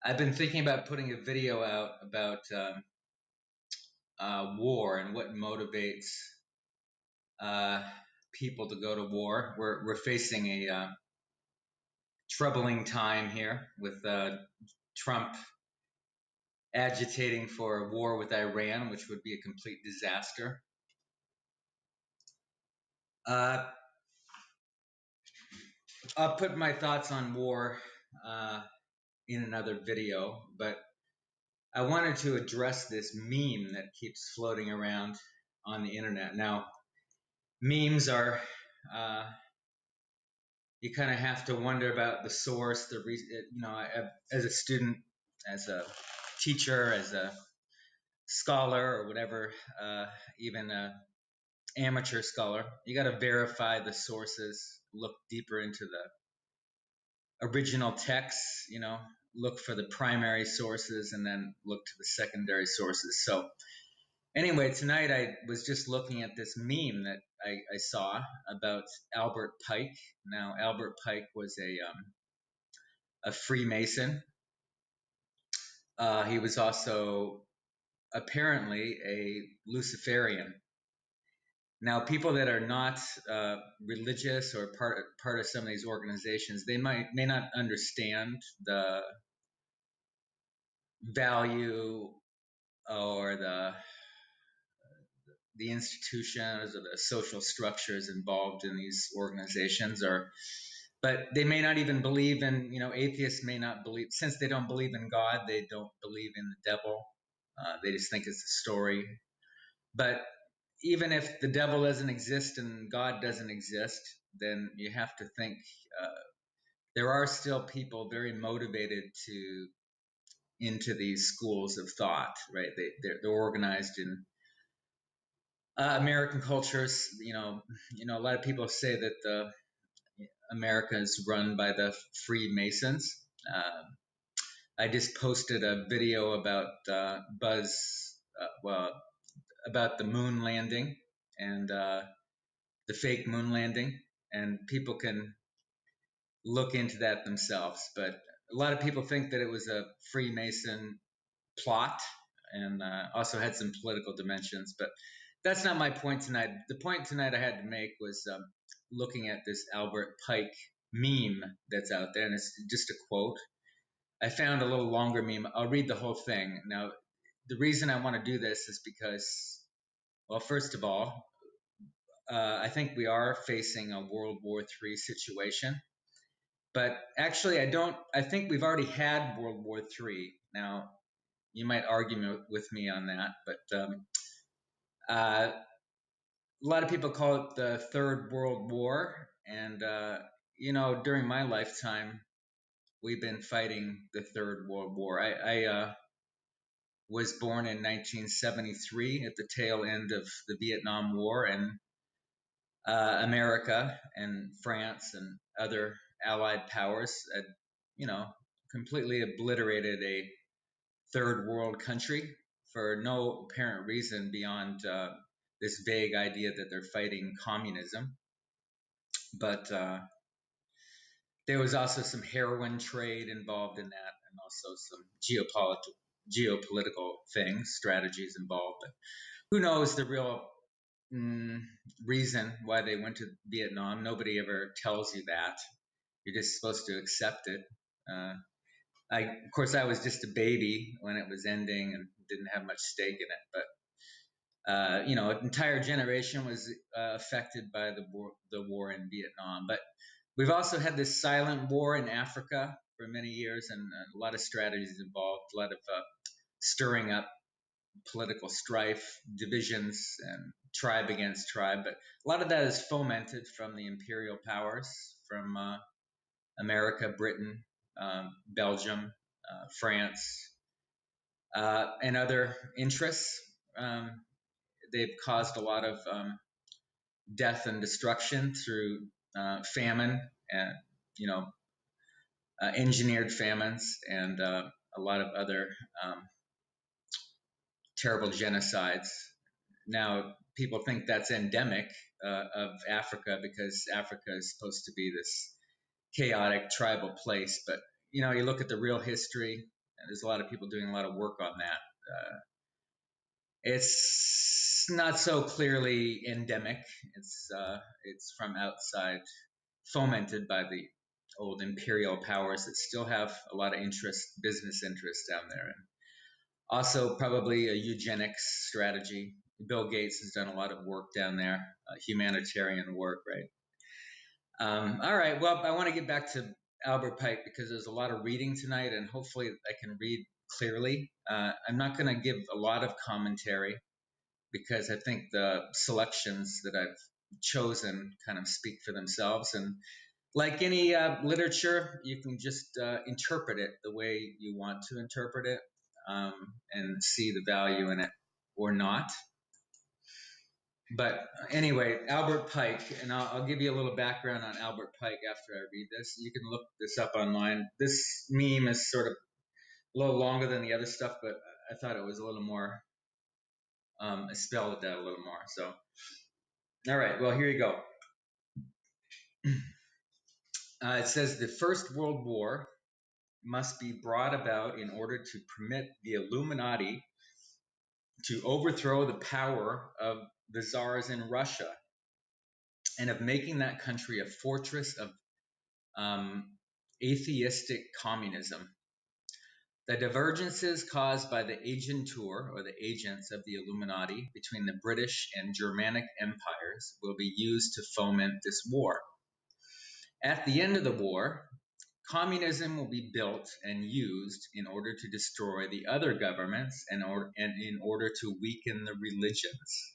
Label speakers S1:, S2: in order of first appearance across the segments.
S1: I've been thinking about putting a video out about war and what motivates people to go to war. We're facing a troubling time here with Trump agitating for a war with Iran, which would be a complete disaster. I'll put my thoughts on war in another video, but I wanted to address this meme that keeps floating around on the internet. Now, memes are, you kind of have to wonder about the source, the reason, as a student, as a teacher, as a scholar or whatever, even a amateur scholar, you got to verify the sources, look deeper into the original texts, look for the primary sources and then look to the secondary sources. So anyway, tonight I was just looking at this meme that I saw about Albert Pike. Now, Albert Pike was a Freemason. He was also apparently a Luciferian. Now, people that are not religious or part of some of these organizations, they may not understand the value or the institutions or the social structures involved in these organizations, but they may not even believe in, atheists may not believe, since they don't believe in God, they don't believe in the devil. They just think it's a story. But even if the devil doesn't exist and God doesn't exist, then you have to think there are still people very motivated into these schools of thought, right? They're organized in American cultures. A lot of people say that America is run by the Freemasons. I just posted a video about about the moon landing and the fake moon landing, and people can look into that themselves. But a lot of people think that it was a Freemason plot and also had some political dimensions. But that's not my point tonight. The point tonight I had to make was looking at this Albert Pike meme that's out there, and it's just a quote. I found a little longer meme. I'll read the whole thing. Now, the reason I want to do this is because, well, first of all, I think we are facing a World War III situation. But actually, I think we've already had World War III. Now, you might argue with me on that, but a lot of people call it the Third World War. And, during my lifetime, we've been fighting the Third World War. I was born in 1973 at the tail end of the Vietnam War, and America and France and other allied powers had, completely obliterated a third world country for no apparent reason beyond this vague idea that they're fighting communism. But there was also some heroin trade involved in that, and also some geopolitical things, strategies involved. Who knows the real reason why they went to Vietnam? Nobody ever tells you that. You're just supposed to accept it. Of course, I was just a baby when it was ending and didn't have much stake in it. But an entire generation was affected by the war in Vietnam. But we've also had this silent war in Africa for many years, and a lot of strategies involved, a lot of stirring up political strife, divisions, and tribe against tribe. But a lot of that is fomented from the imperial powers, from America, Britain, Belgium, France, and other interests. They've caused a lot of death and destruction through famine and, engineered famines and a lot of other terrible genocides. Now, people think that's endemic of Africa because Africa is supposed to be this chaotic tribal place. But, you look at the real history, There's a lot of people doing a lot of work on that. It's not so clearly endemic. It's from outside, fomented by the old imperial powers that still have a lot of business interest down there. And also probably a eugenics strategy. Bill Gates has done a lot of work down there, humanitarian work, right? All right, well, I want to get back to Albert Pike because there's a lot of reading tonight, and hopefully I can read clearly. I'm not going to give a lot of commentary because I think the selections that I've chosen kind of speak for themselves. And like any literature, you can just interpret it the way you want to interpret it, and see the value in it or not. But anyway, Albert Pike, and I'll give you a little background on Albert Pike after I read this. You can look this up online. This meme is sort of a little longer than the other stuff, but I thought it was a little more, I spelled it out a little more. So, all right, well, here you go. It says the First World War must be brought about in order to permit the Illuminati to overthrow the power of the czars in Russia and of making that country a fortress of atheistic communism. The divergences caused by the agentur, or the agents of the Illuminati, between the British and Germanic empires will be used to foment this war. At the end of the war, communism will be built and used in order to destroy the other governments and in order to weaken the religions.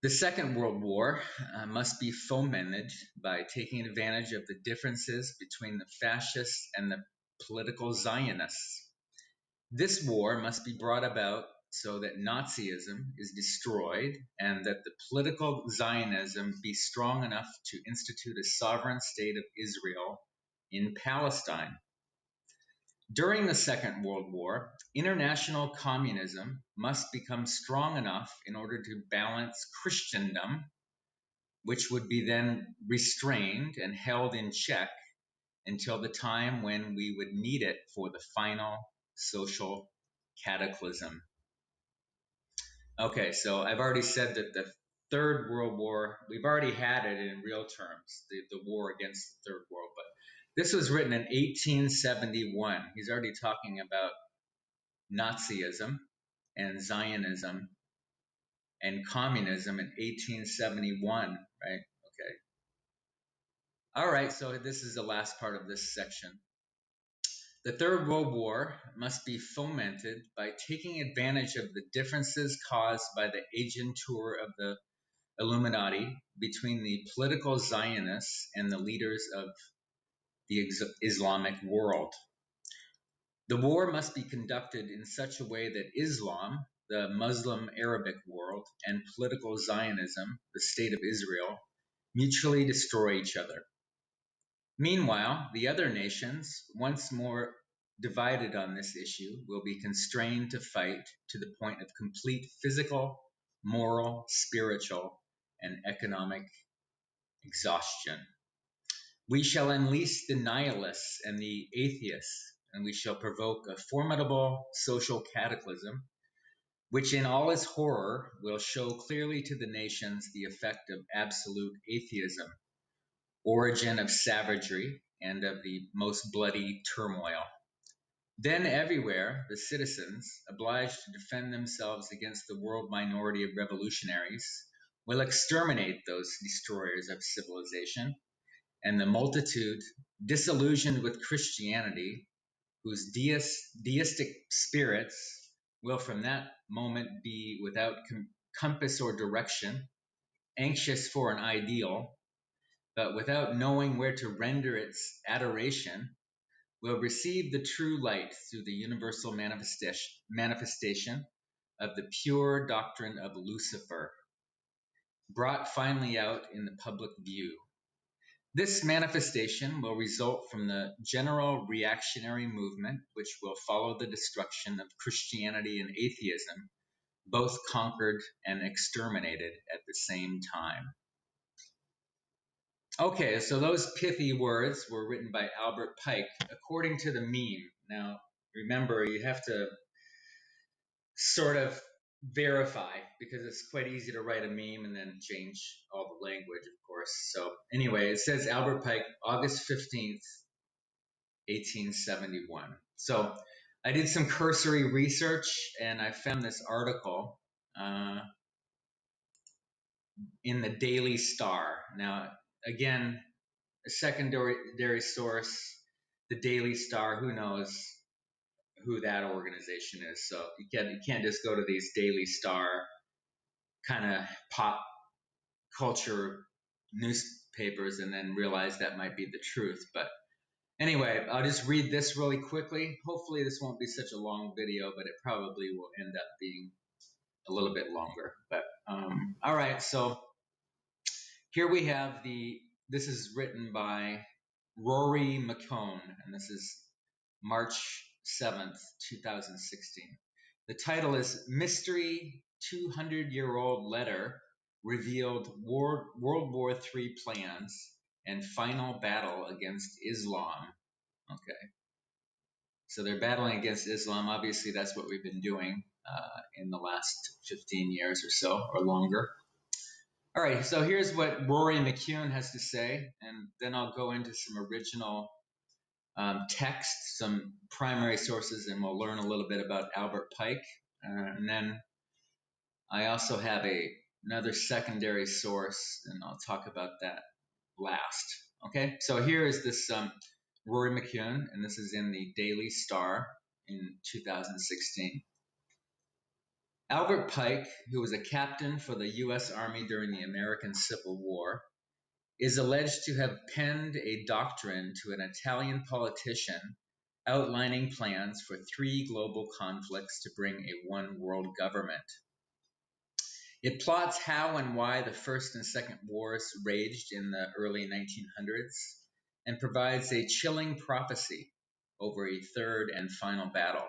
S1: The Second World War must be fomented by taking advantage of the differences between the fascists and the political Zionists. This war must be brought about so that Nazism is destroyed and that the political Zionism be strong enough to institute a sovereign state of Israel in Palestine. During the Second World War, international communism must become strong enough in order to balance Christendom, which would be then restrained and held in check until the time when we would need it for the final social cataclysm. Okay, so I've already said that the Third World War, we've already had it in real terms, the war against the Third World, but this was written in 1871. He's already talking about Nazism and Zionism and communism in 1871, right? Okay. All right, so this is the last part of this section. The Third World War must be fomented by taking advantage of the differences caused by the agentur of the Illuminati between the political Zionists and the leaders of the Islamic world. The war must be conducted in such a way that Islam, the Muslim Arabic world, and political Zionism, the State of Israel, mutually destroy each other. Meanwhile, the other nations, once more divided on this issue, will be constrained to fight to the point of complete physical, moral, spiritual, and economic exhaustion. We shall unleash the nihilists and the atheists, and we shall provoke a formidable social cataclysm, which in all its horror will show clearly to the nations the effect of absolute atheism, origin of savagery, and of the most bloody turmoil. Then everywhere the citizens, obliged to defend themselves against the world minority of revolutionaries, will exterminate those destroyers of civilization, and the multitude, disillusioned with Christianity, whose deistic spirits will from that moment be without compass or direction, anxious for an ideal, but without knowing where to render its adoration, will receive the true light through the universal manifestation of the pure doctrine of Lucifer, brought finally out in the public view. This manifestation will result from the general reactionary movement which will follow the destruction of Christianity and atheism, both conquered and exterminated at the same time. Okay, so those pithy words were written by Albert Pike, according to the meme. Now, remember, you have to sort of verify because it's quite easy to write a meme and then change all the language, of course. So, anyway, it says Albert Pike, August 15th, 1871. So, I did some cursory research and I found this article in the Daily Star. Now, again, a secondary source, the Daily Star, who knows who that organization is. So you can't just go to these Daily Star kind of pop culture newspapers and then realize that might be the truth. But anyway, I'll just read this really quickly. Hopefully this won't be such a long video, but it probably will end up being a little bit longer. But all right, so here we have this is written by Rory McCone, and this is March 7th, 2016. The title is Mystery 200-Year-Old Letter Revealed World War III Plans and Final Battle Against Islam. Okay. So they're battling against Islam. Obviously, that's what we've been doing in the last 15 years or so, or longer. All right, so here's what Rory McCune has to say, and then I'll go into some original text, some primary sources, and we'll learn a little bit about Albert Pike. And then I also have another secondary source, and I'll talk about that last. Okay, so here is this Rory McCune, and this is in the Daily Star in 2016. Albert Pike, who was a captain for the U.S. Army during the American Civil War, is alleged to have penned a doctrine to an Italian politician outlining plans for 3 global conflicts to bring a one world government. It plots how and why the First and Second Wars raged in the early 1900s and provides a chilling prophecy over a third and final battle.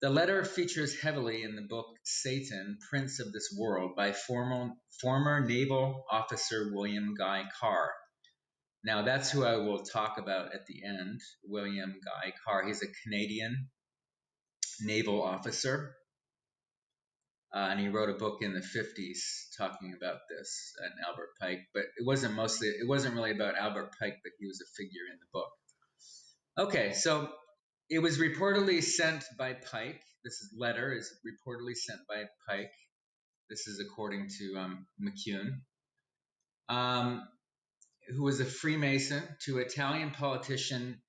S1: The letter features heavily in the book Satan, Prince of This World by former naval officer William Guy Carr. Now, that's who I will talk about at the end, William Guy Carr. He's a Canadian naval officer, and he wrote a book in the 50s talking about this and Albert Pike. But it wasn't really about Albert Pike, but he was a figure in the book. Okay, so it was reportedly sent by Pike. This letter is reportedly sent by Pike. This is according to McCune, who was a Freemason, to Italian politician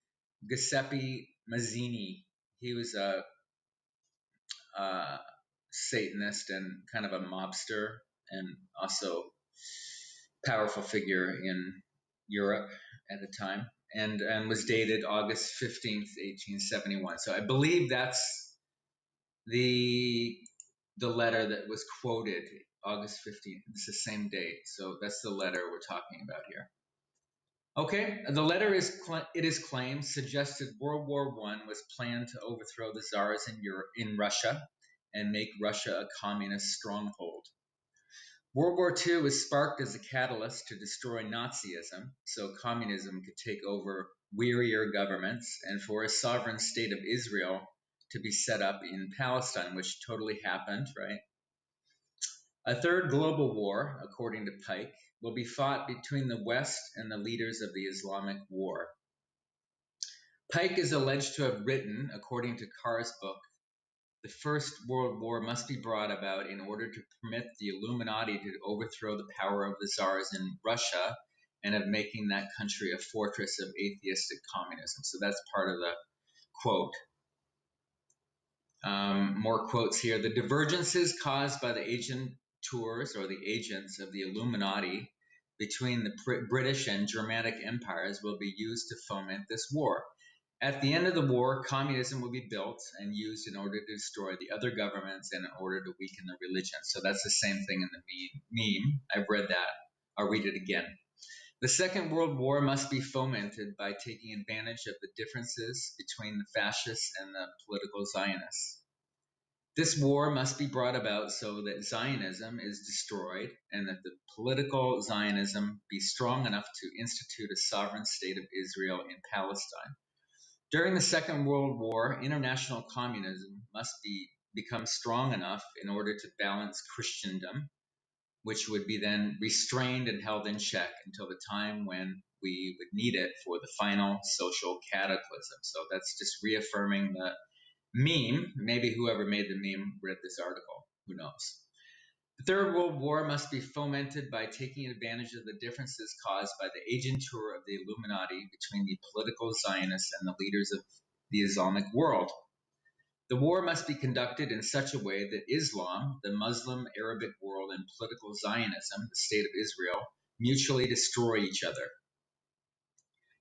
S1: Giuseppe Mazzini. He was a Satanist and kind of a mobster, and also powerful figure in Europe at the time, and was dated August 15th, 1871. So I believe that's the letter that was quoted, August 15th. It's the same date, so that's the letter we're talking about here. Okay, the letter it is claimed suggested World War I was planned to overthrow the czars in Russia and make Russia a communist stronghold. World War II was sparked as a catalyst to destroy Nazism, so communism could take over wearier governments, and for a sovereign state of Israel to be set up in Palestine, which totally happened, right? A third global war, according to Pike, will be fought between the West and the leaders of the Islamic war. Pike is alleged to have written, according to Carr's book, the First World War must be brought about in order to permit the Illuminati to overthrow the power of the czars in Russia and of making that country a fortress of atheistic communism. So that's part of the quote. More quotes here. The divergences caused by the agentures or the agents of the Illuminati between the British and Germanic empires will be used to foment this war. At the end of the war, communism will be built and used in order to destroy the other governments and in order to weaken the religion. So that's the same thing in the meme. I've read that. I'll read it again. The Second World War must be fomented by taking advantage of the differences between the fascists and the political Zionists. This war must be brought about so that Zionism is destroyed and that the political Zionism be strong enough to institute a sovereign state of Israel in Palestine. During the Second World War, international communism must become strong enough in order to balance Christendom, which would be then restrained and held in check until the time when we would need it for the final social cataclysm. So that's just reaffirming the meme. Maybe whoever made the meme read this article. Who knows? The Third World War must be fomented by taking advantage of the differences caused by the agentur of the Illuminati between the political Zionists and the leaders of the Islamic world. The war must be conducted in such a way that Islam, the Muslim Arabic world, and political Zionism, the state of Israel, mutually destroy each other.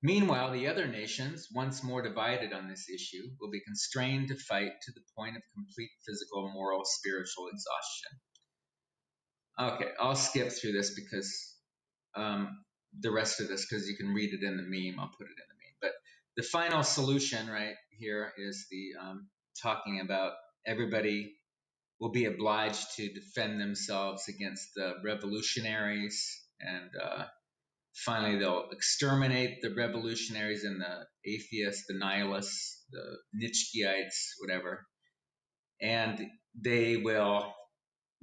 S1: Meanwhile, the other nations, once more divided on this issue, will be constrained to fight to the point of complete physical, moral, spiritual exhaustion. Okay, I'll skip through this because the rest of this, because you can read it in the meme. I'll put it in the meme. But the final solution right here is the talking about everybody will be obliged to defend themselves against the revolutionaries, and finally they'll exterminate the revolutionaries and the atheists, the nihilists, the Nietzscheites, whatever, and they will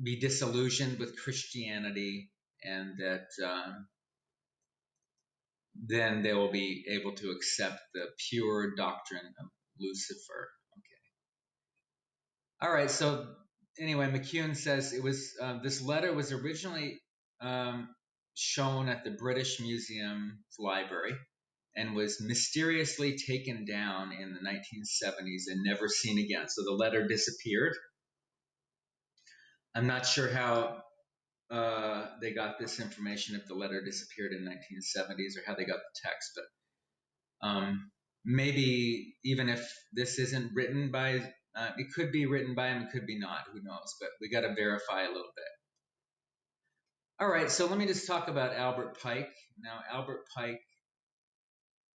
S1: be disillusioned with Christianity, and that then they will be able to accept the pure doctrine of Lucifer. Okay. All right. So anyway, McCune says it was this letter was originally shown at the British Museum's library and was mysteriously taken down in the 1970s and never seen again. So the letter disappeared. I'm not sure how they got this information, if the letter disappeared in the 1970s or how they got the text, but maybe even if this isn't written by, it could be written by him, it could be not, who knows, but we got to verify a little bit. All right, so let me just talk about Albert Pike. Now, Albert Pike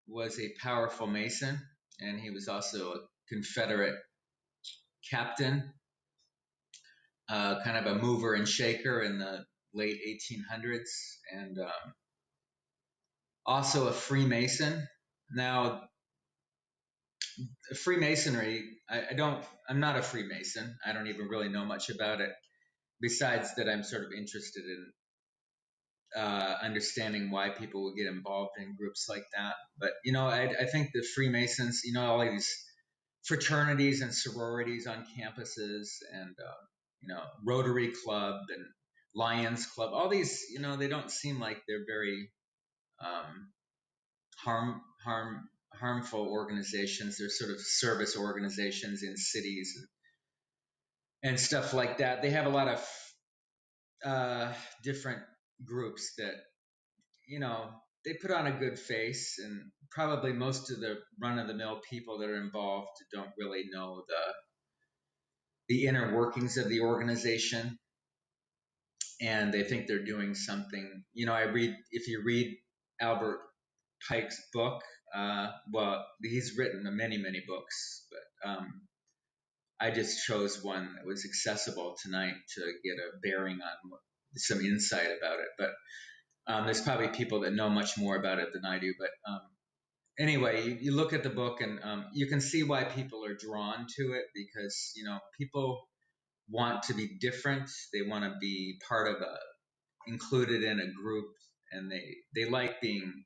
S1: was a powerful Mason, and he was also a Confederate captain, kind of a mover and shaker in the late 1800s, and also a Freemason. Now, Freemasonry, I'm not a Freemason. I don't even really know much about it, besides that I'm sort of interested in understanding why people would get involved in groups like that. But, I think the Freemasons, all of these fraternities and sororities on campuses, and, Rotary Club and Lions Club, all these, they don't seem like they're very harmful organizations. They're sort of service organizations in cities and stuff like that. They have a lot of different groups that, they put on a good face, and probably most of the run-of-the-mill people that are involved don't really know the inner workings of the organization, and they think they're doing something. If you read Albert Pike's book, well, he's written many, many books, but I just chose one that was accessible tonight to get a bearing on some insight about it. But there's probably people that know much more about it than I do. But anyway, you look at the book, and you can see why people are drawn to it, because, people want to be different. They want to be part of included in a group, and they like being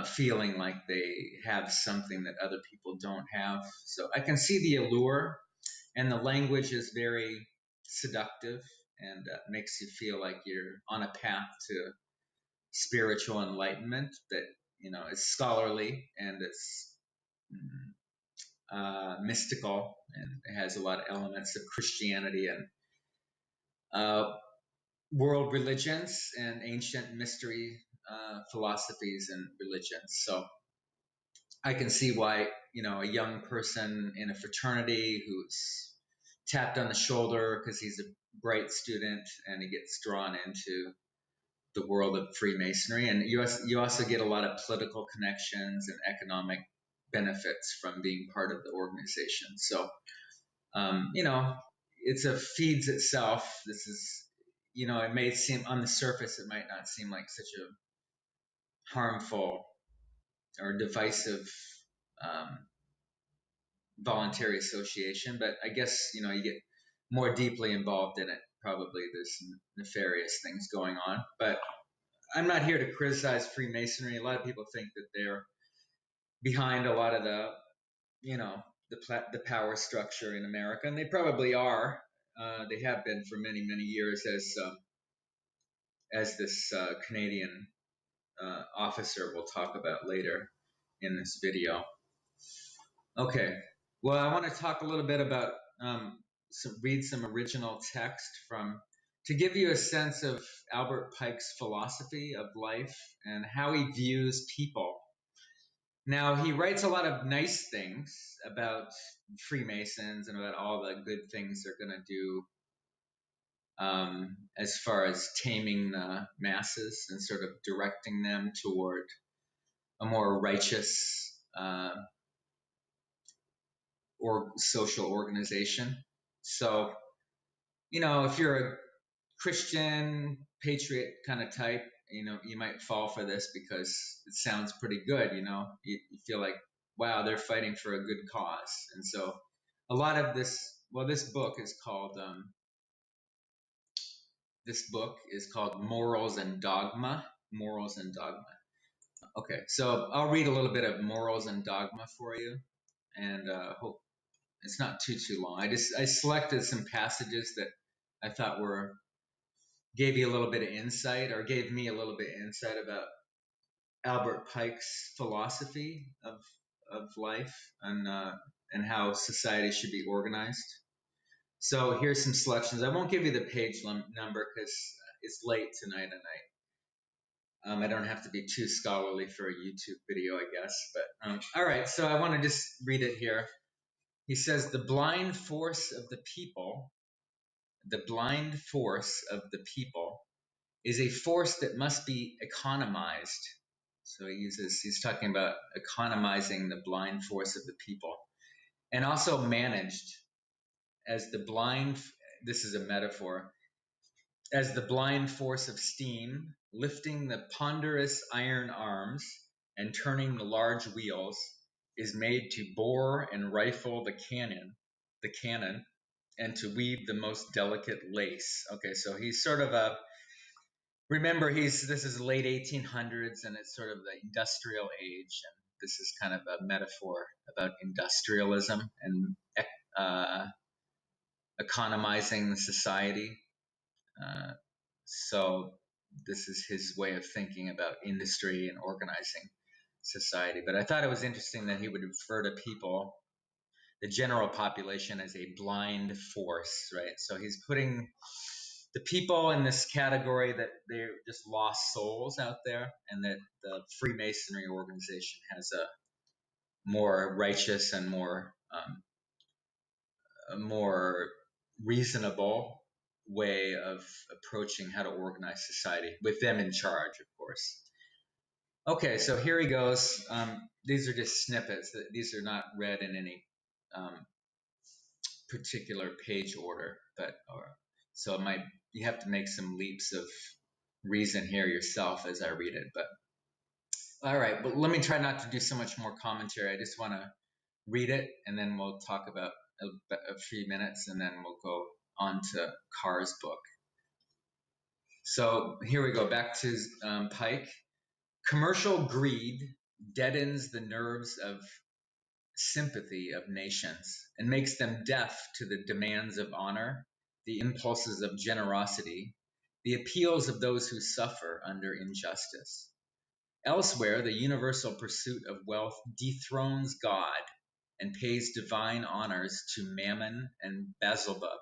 S1: feeling like they have something that other people don't have. So I can see the allure, and the language is very seductive, and makes you feel like you're on a path to spiritual enlightenment that, is scholarly, and it's mystical, and it has a lot of elements of Christianity and world religions and ancient mystery philosophies and religions. So I can see why, a young person in a fraternity who's tapped on the shoulder because he's a bright student, and he gets drawn into the world of Freemasonry. And you also get a lot of political connections and economic benefits from being part of the organization. So It's a feeds itself. This is, it may seem on the surface, it might not seem like such a harmful or divisive um, voluntary association, but I guess, you get more deeply involved in it. Probably there's some nefarious things going on, but I'm not here to criticize Freemasonry. A lot of people think that they're behind a lot of the power structure in America, and they probably are. They have been for many, many years, as this Canadian officer will talk about later in this video. Okay, well, I want to talk a little bit about read some original text to give you a sense of Albert Pike's philosophy of life and how he views people. Now, he writes a lot of nice things about Freemasons and about all the good things they're going to do as far as taming the masses and sort of directing them toward a more righteous or social organization. So, if you're a Christian patriot kind of type, you might fall for this because it sounds pretty good. You feel like, wow, they're fighting for a good cause. And so a lot of this book is called Morals and Dogma. Morals and Dogma. Okay, so I'll read a little bit of Morals and Dogma for you, and hope it's not too long. I selected some passages that I thought gave you a little bit of insight, or gave me a little bit of insight about Albert Pike's philosophy of life and how society should be organized. So here's some selections. I won't give you the page number because it's late tonight, and I don't have to be too scholarly for a YouTube video, I guess. But all right, so I want to just read it here. He says, the blind force of the people is a force that must be economized. So he's talking about economizing the blind force of the people, and also managed as this is a metaphor, as the blind force of steam, lifting the ponderous iron arms and turning the large wheels, is made to bore and rifle the cannon, and to weave the most delicate lace. Okay, so he's sort of remember, this is late 1800s, and it's sort of the industrial age, and this is kind of a metaphor about industrialism and economizing the society. So this is his way of thinking about industry and organizing society. But I thought it was interesting that he would refer to people, the general population, as a blind force, right? So he's putting the people in this category that they're just lost souls out there, and that the Freemasonry organization has a more righteous and more reasonable way of approaching how to organize society, with them in charge, of course. Okay, so here he goes. These are just snippets. These are not read in any particular page order, so you have to make some leaps of reason here yourself as I read it. But all right, but let me try not to do so much more commentary. I just want to read it, and then we'll talk about a few minutes, and then we'll go on to Carr's book. So here we go, back to Pike. Commercial greed deadens the nerves of sympathy of nations and makes them deaf to the demands of honor, the impulses of generosity, the appeals of those who suffer under injustice. Elsewhere, the universal pursuit of wealth dethrones God and pays divine honors to Mammon and Beelzebub.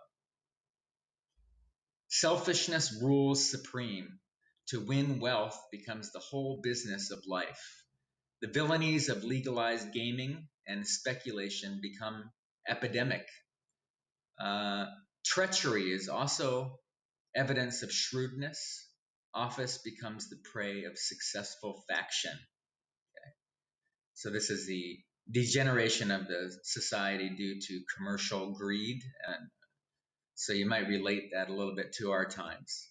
S1: Selfishness rules supreme. To win wealth becomes the whole business of life. The villainies of legalized gaming and speculation become epidemic. Treachery is also evidence of shrewdness. Office becomes the prey of successful faction. Okay. So this is the degeneration of the society due to commercial greed. And so you might relate that a little bit to our times.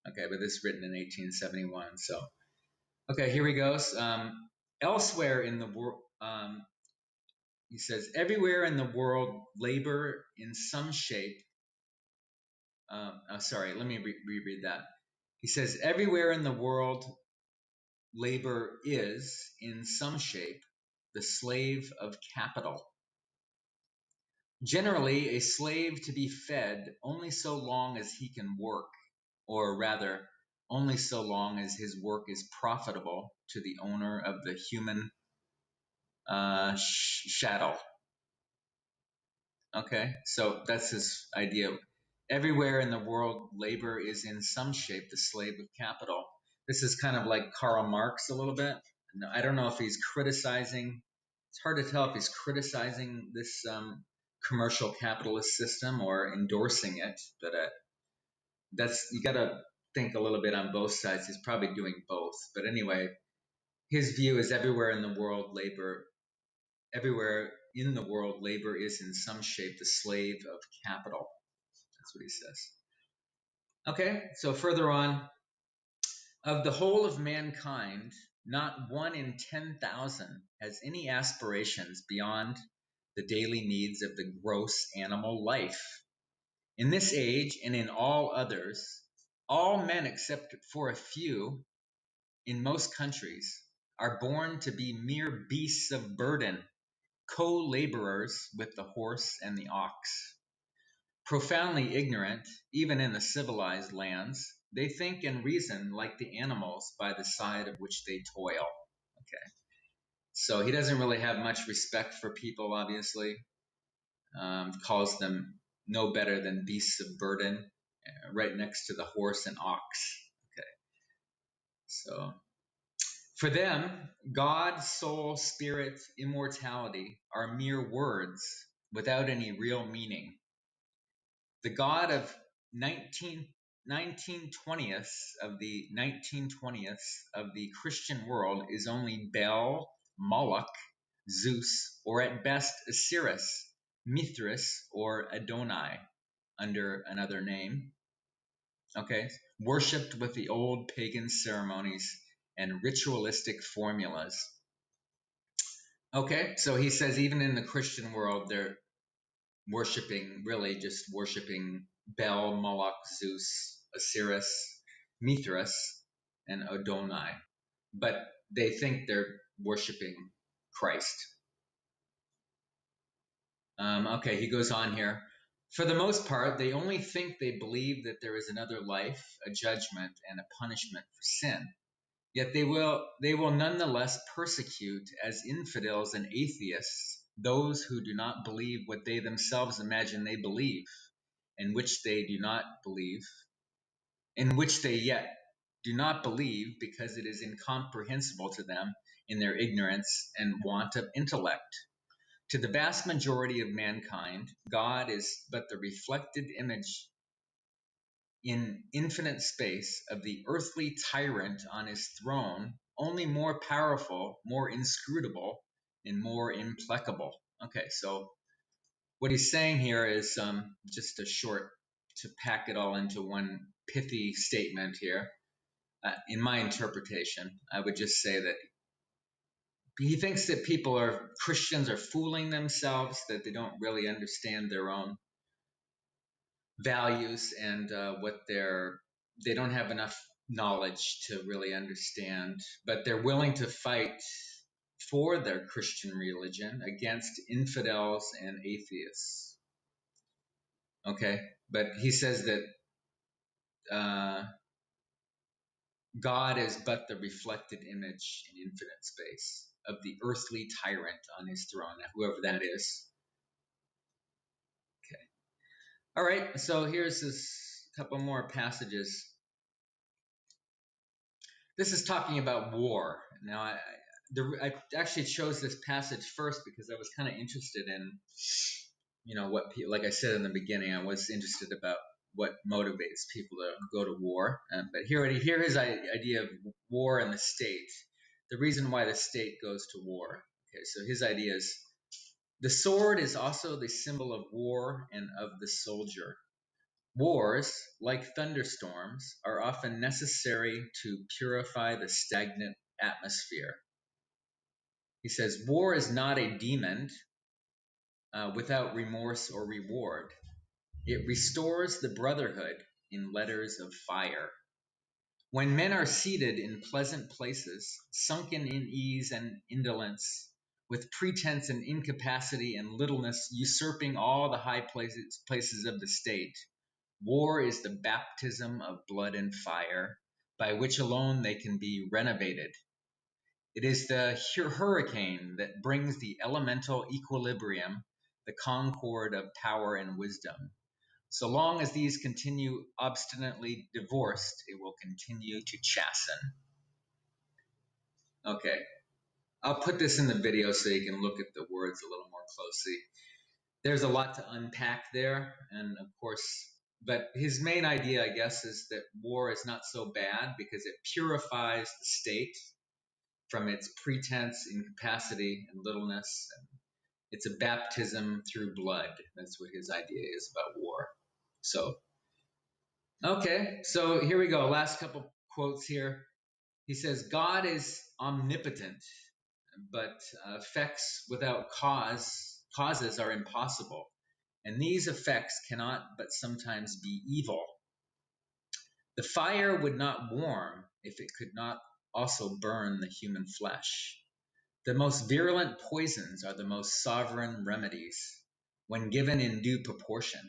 S1: Okay, but this is written in 1871. So, okay, here he goes. Elsewhere in the world, he says, everywhere in the world, labor in some shape. Sorry, let me reread that. He says, everywhere in the world, labor is, in some shape, the slave of capital. Generally, a slave to be fed only so long as he can work, or rather, only so long as his work is profitable to the owner of the human chattel. Okay, so that's his idea. Everywhere in the world, labor is in some shape the slave of capital. This is kind of like Karl Marx a little bit. I don't know if he's criticizing, it's hard to tell if he's criticizing this commercial capitalist system or endorsing it, but that's, you got to think a little bit on both sides. He's probably doing both. But anyway, his view is everywhere in the world, labor is in some shape the slave of capital. That's what he says. Okay, so further on, of the whole of mankind, not 1 in 10,000 has any aspirations beyond the daily needs of the gross animal life. In this age and in all others, all men except for a few in most countries are born to be mere beasts of burden, co-laborers with the horse and the ox. Profoundly ignorant, even in the civilized lands, they think and reason like the animals by the side of which they toil. Okay, so he doesn't really have much respect for people, obviously. Calls them no better than beasts of burden, right next to the horse and ox. Okay, so for them, God, soul, spirit, immortality are mere words without any real meaning. The God of 1920ths of the 1920ths of the Christian world is only Bel, Moloch, Zeus, or at best Osiris, Mithras, or Adonai under another name. Okay, worshipped with the old pagan ceremonies and ritualistic formulas. Okay, so he says even in the Christian world, they're really just worshiping Bel, Moloch, Zeus, Osiris, Mithras, and Adonai. But they think they're worshiping Christ. Okay, he goes on here. For the most part, they only think they believe that there is another life, a judgment, and a punishment for sin. Yet they will nonetheless persecute as infidels and atheists those who do not believe what they themselves imagine they believe, in which they yet do not believe because it is incomprehensible to them in their ignorance and want of intellect. To the vast majority of mankind, God is but the reflected image in infinite space of the earthly tyrant on his throne, only more powerful, more inscrutable, and more implacable. Okay, so what he's saying here is just a short, to pack it all into one pithy statement here. In my interpretation, I would just say that he thinks that Christians are fooling themselves, that they don't really understand their own values and they don't have enough knowledge to really understand, but they're willing to fight for their Christian religion against infidels and atheists. Okay, but he says that God is but the reflected image in infinite space of the earthly tyrant on his throne, whoever that is. Okay. All right, so here's this couple more passages. This is talking about war. Now, I actually chose this passage first because I was kind of interested in, like I said in the beginning, I was interested about what motivates people to go to war. But here his idea of war and the state, the reason why the state goes to war. Okay, so his idea is the sword is also the symbol of war and of the soldier. Wars, like thunderstorms, are often necessary to purify the stagnant atmosphere. He says, war is not a demon without remorse or reward. It restores the brotherhood in letters of fire. When men are seated in pleasant places, sunken in ease and indolence, with pretense and incapacity and littleness usurping all the high places of the state, war is the baptism of blood and fire, by which alone they can be renovated. It is the hurricane that brings the elemental equilibrium, the concord of power and wisdom. So long as these continue obstinately divorced, it will continue to chasten. Okay, I'll put this in the video so you can look at the words a little more closely. There's a lot to unpack there, and of course, but his main idea, I guess, is that war is not so bad because it purifies the state from its pretense, incapacity, and littleness. And it's a baptism through blood. That's what his idea is about war. So, okay, so here we go. Last couple quotes here. He says, God is omnipotent, but effects without causes are impossible. And these effects cannot but sometimes be evil. The fire would not warm if it could not also burn the human flesh. The most virulent poisons are the most sovereign remedies when given in due proportion.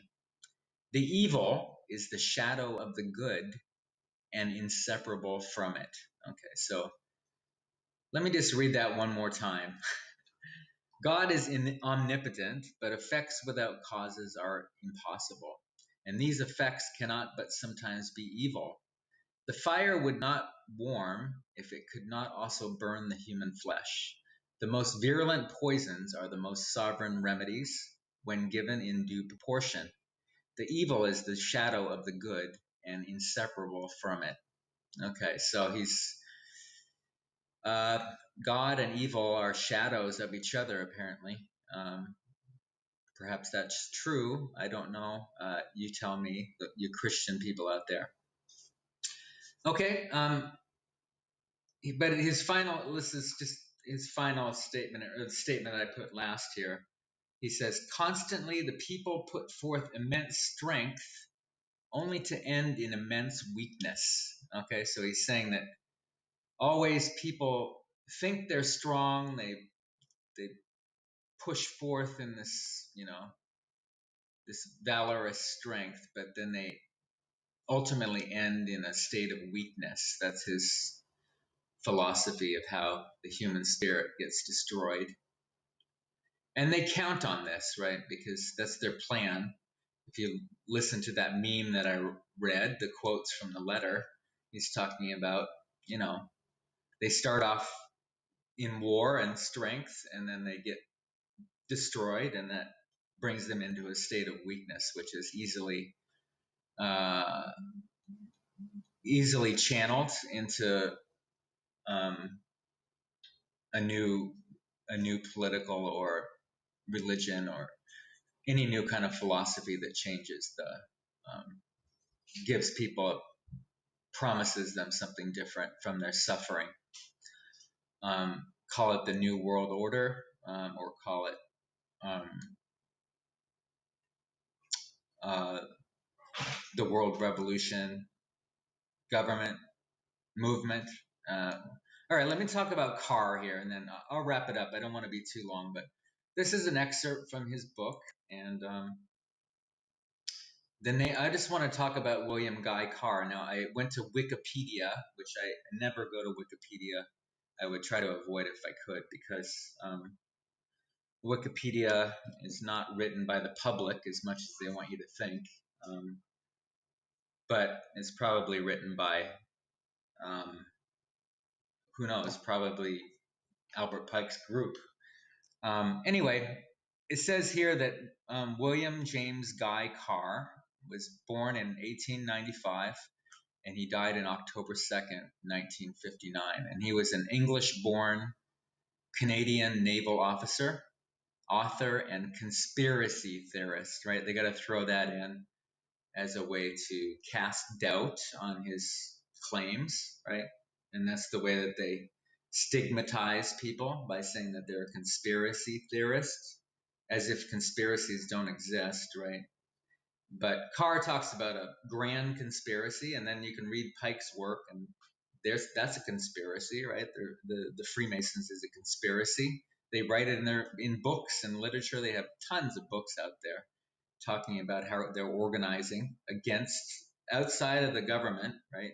S1: The evil is the shadow of the good and inseparable from it. Okay, so let me just read that one more time. God is omnipotent, but effects without causes are impossible. And these effects cannot but sometimes be evil. The fire would not warm if it could not also burn the human flesh. The most virulent poisons are the most sovereign remedies when given in due proportion. The evil is the shadow of the good and inseparable from it. Okay, so he's God and evil are shadows of each other, apparently. Perhaps that's true. I don't know. You tell me, you Christian people out there. Okay, but this is just his final statement, or the statement that I put last here. He says, constantly the people put forth immense strength only to end in immense weakness. Okay, so he's saying that always people think they're strong, they push forth in this, this valorous strength, but then they ultimately end in a state of weakness. That's his philosophy of how the human spirit gets destroyed. And they count on this, right? Because that's their plan. If you listen to that meme that I read, the quotes from the letter, he's talking about, they start off in war and strength, and then they get destroyed, and that brings them into a state of weakness, which is easily channeled into a new political or religion or any new kind of philosophy that changes gives people, promises them something different from their suffering. Call it the New World Order, or call it the World Revolution, government, movement. All right, let me talk about Carr here, and then I'll wrap it up. I don't want to be too long, but this is an excerpt from his book, and I just want to talk about William Guy Carr. Now, I went to Wikipedia, which I never go to Wikipedia. I would try to avoid it if I could, because Wikipedia is not written by the public as much as they want you to think, but it's probably written by, who knows, probably Albert Pike's group. Anyway, it says here that William James Guy Carr was born in 1895, and he died on October 2nd, 1959. And he was an English-born Canadian naval officer, author, and conspiracy theorist, right? They got to throw that in as a way to cast doubt on his claims, right? And that's the way that they stigmatize people, by saying that they're a conspiracy theorist, as if conspiracies don't exist, right? But Carr talks about a grand conspiracy, and then you can read Pike's work, and that's a conspiracy, right? The Freemasons is a conspiracy. They write it in books and literature. They have tons of books out there talking about how they're organizing against, outside of the government, right?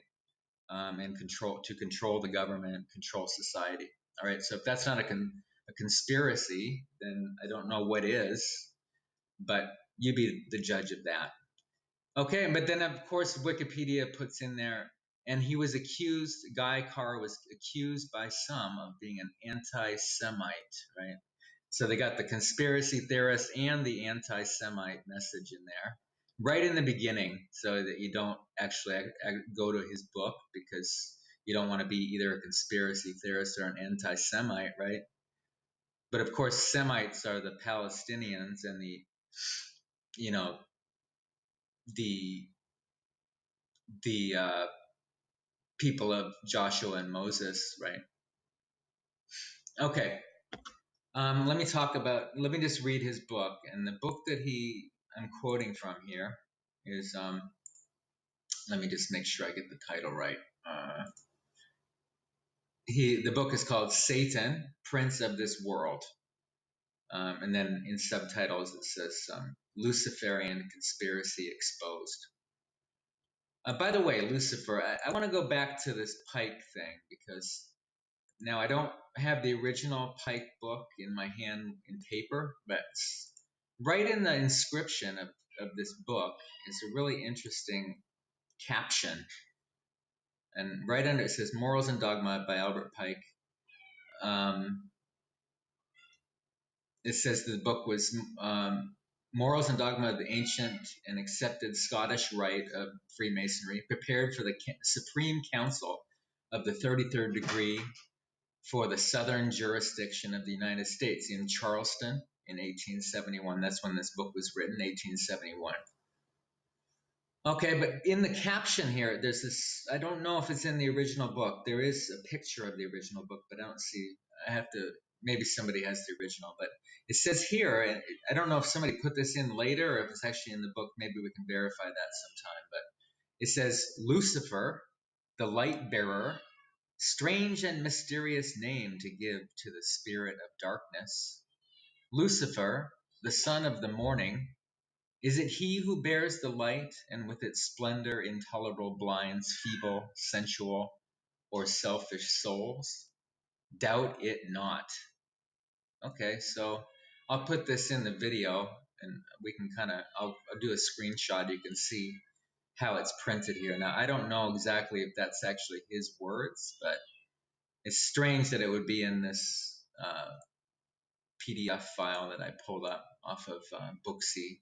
S1: And control the government and control society. All right. So if that's not a conspiracy, then I don't know what is. But you be the judge of that. Okay, but then of course Wikipedia puts in there, and he was accused, Guy Carr was accused by some of being an anti-Semite, right? So they got the conspiracy theorist and the anti-Semite message in there, right in the beginning, so that you don't actually go to his book, because you don't want to be either a conspiracy theorist or an anti-Semite, right? But of course, Semites are the Palestinians and you know, the the people of Joshua and Moses, right? Okay. Let me just read his book. And the book that I'm quoting from here is, let me just make sure I get the title right. The book is called Satan, Prince of This World. And then in subtitles it says Luciferian Conspiracy Exposed. By the way, Lucifer, I want to go back to this Pike thing, because now I don't have the original Pike book in my hand in paper, but right in the inscription of this book is a really interesting caption. And right under it says Morals and Dogma by Albert Pike. It says the book was Morals and Dogma of the Ancient and Accepted Scottish Rite of Freemasonry, prepared for the Supreme Council of the 33rd degree for the Southern jurisdiction of the United States in Charleston in 1871. That's when this book was written, 1871. Okay, but in the caption here, there's this, I don't know if it's in the original book. There is a picture of the original book, but I don't see, I have to, maybe somebody has the original, but it says here, and I don't know if somebody put this in later or if it's actually in the book. Maybe we can verify that sometime, but it says Lucifer, the light bearer, strange and mysterious name to give to the spirit of darkness. Lucifer, the son of the morning, is it he who bears the light, and with its splendor intolerable blinds feeble, sensual, or selfish souls? Doubt it not. Okay, so I'll put this in the video, and we can I'll do a screenshot. You can see how it's printed here. Now, I don't know exactly if that's actually his words, but it's strange that it would be in this PDF file that I pulled up off of Booksy.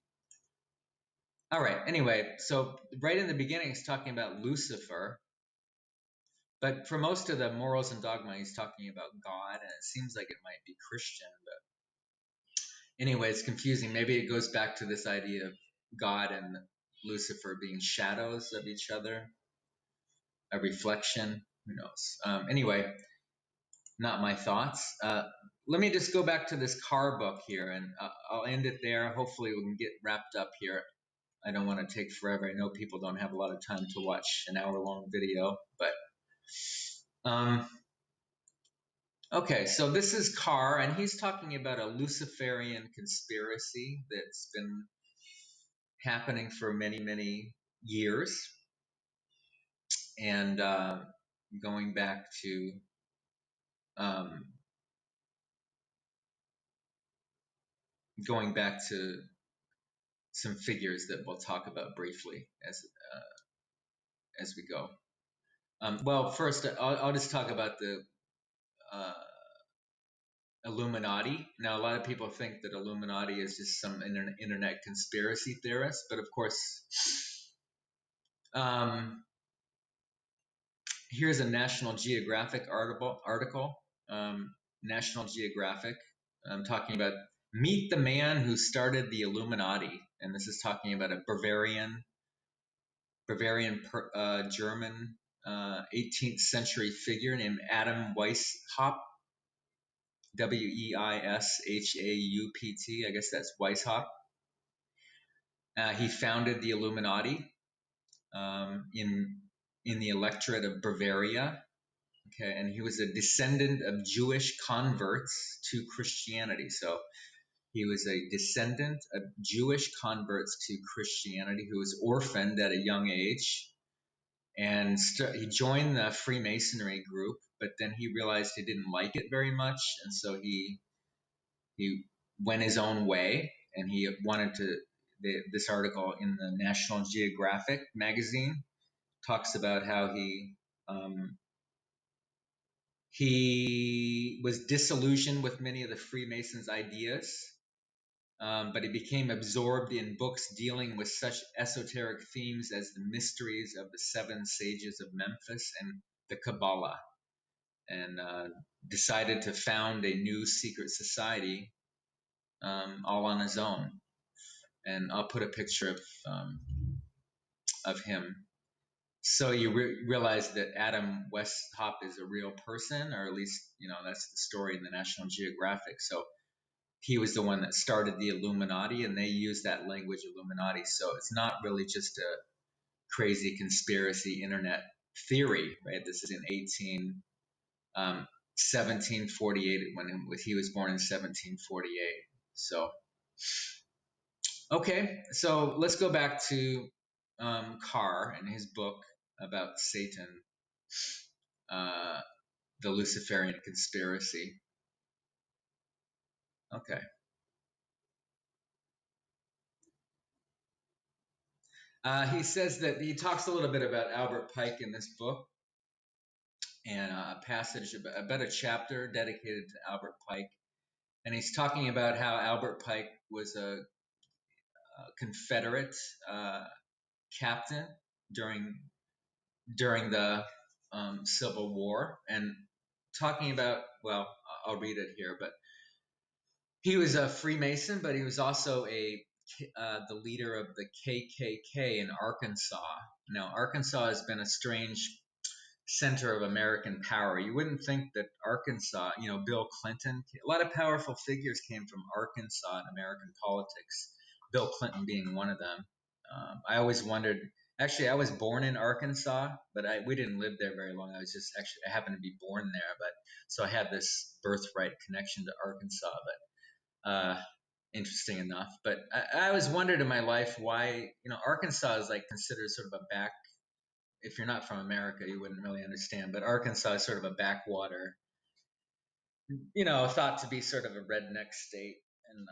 S1: All right, anyway, so right in the beginning, he's talking about Lucifer. But for most of the Morals and Dogma, he's talking about God, and it seems like it might be Christian. But anyway, it's confusing. Maybe it goes back to this idea of God and Lucifer being shadows of each other, a reflection. Who knows? Anyway, not my thoughts. Let me just go back to this Carr book here, and I'll end it there. Hopefully we can get wrapped up here. I don't want to take forever. I know people don't have a lot of time to watch an hour-long video, but okay, so this is Carr, and he's talking about a Luciferian conspiracy that's been happening for many, many years, and going back to some figures that we'll talk about briefly as we go. Well, first, I'll just talk about the Illuminati. Now, a lot of people think that Illuminati is just some internet conspiracy theorist, but of course, here's a National Geographic article. National Geographic. I'm talking about Meet the Man Who Started the Illuminati. And this is talking about a Bavarian German 18th century figure named Adam Weishaupt, Weishaupt. I guess that's Weishaupt. He founded the Illuminati in the electorate of Bavaria. Okay, and he was a descendant of Jewish converts to Christianity. So he was a descendant of Jewish converts to Christianity who was orphaned at a young age. And he joined the Freemasonry group, but then he realized he didn't like it very much. And so he went his own way, and he wanted to, this article in the National Geographic magazine talks about how he was disillusioned with many of the Freemasons' ideas, but he became absorbed in books dealing with such esoteric themes as the mysteries of the seven sages of Memphis and the Kabbalah, and decided to found a new secret society all on his own. And I'll put a picture of him. So you realize that Adam Weishaupt is a real person, or at least, that's the story in the National Geographic. So he was the one that started the Illuminati, and they use that language, Illuminati. So it's not really just a crazy conspiracy internet theory, right? This is in 1748, when he was born in 1748. So, okay, so let's go back to Carr and his book about Satan, the Luciferian Conspiracy. Okay. He says that he talks a little bit about Albert Pike in this book, and a passage about a chapter dedicated to Albert Pike. And he's talking about how Albert Pike was a Confederate captain during the Civil War, and talking about, well, I'll read it here, but he was a Freemason, but he was also the leader of the KKK in Arkansas. Now, Arkansas has been a strange center of American power. You wouldn't think that Arkansas, Bill Clinton, a lot of powerful figures came from Arkansas in American politics, Bill Clinton being one of them. I always wondered, actually, I was born in Arkansas, but we didn't live there very long. I happened to be born there, but so I had this birthright connection to Arkansas, but interesting enough. But I always wondered in my life why, Arkansas is like considered sort of a back, if you're not from America, you wouldn't really understand, but Arkansas is sort of a backwater, thought to be sort of a redneck state, and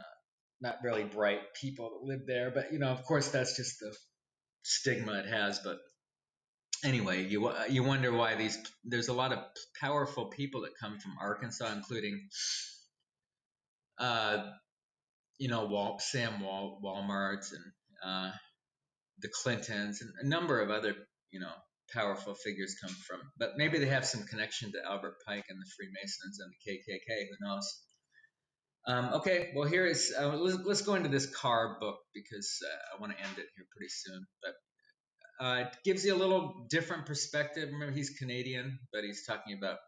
S1: not really bright people that live there. But, of course, that's just the stigma it has. But anyway, you wonder why there's a lot of powerful people that come from Arkansas, including, Sam Walmart, and the Clintons, and a number of other, powerful figures come from. But maybe they have some connection to Albert Pike and the Freemasons and the KKK. Who knows? Okay, well, here is let's go into this Carr book, because I want to end it here pretty soon. But it gives you a little different perspective. Remember, he's Canadian, but he's talking about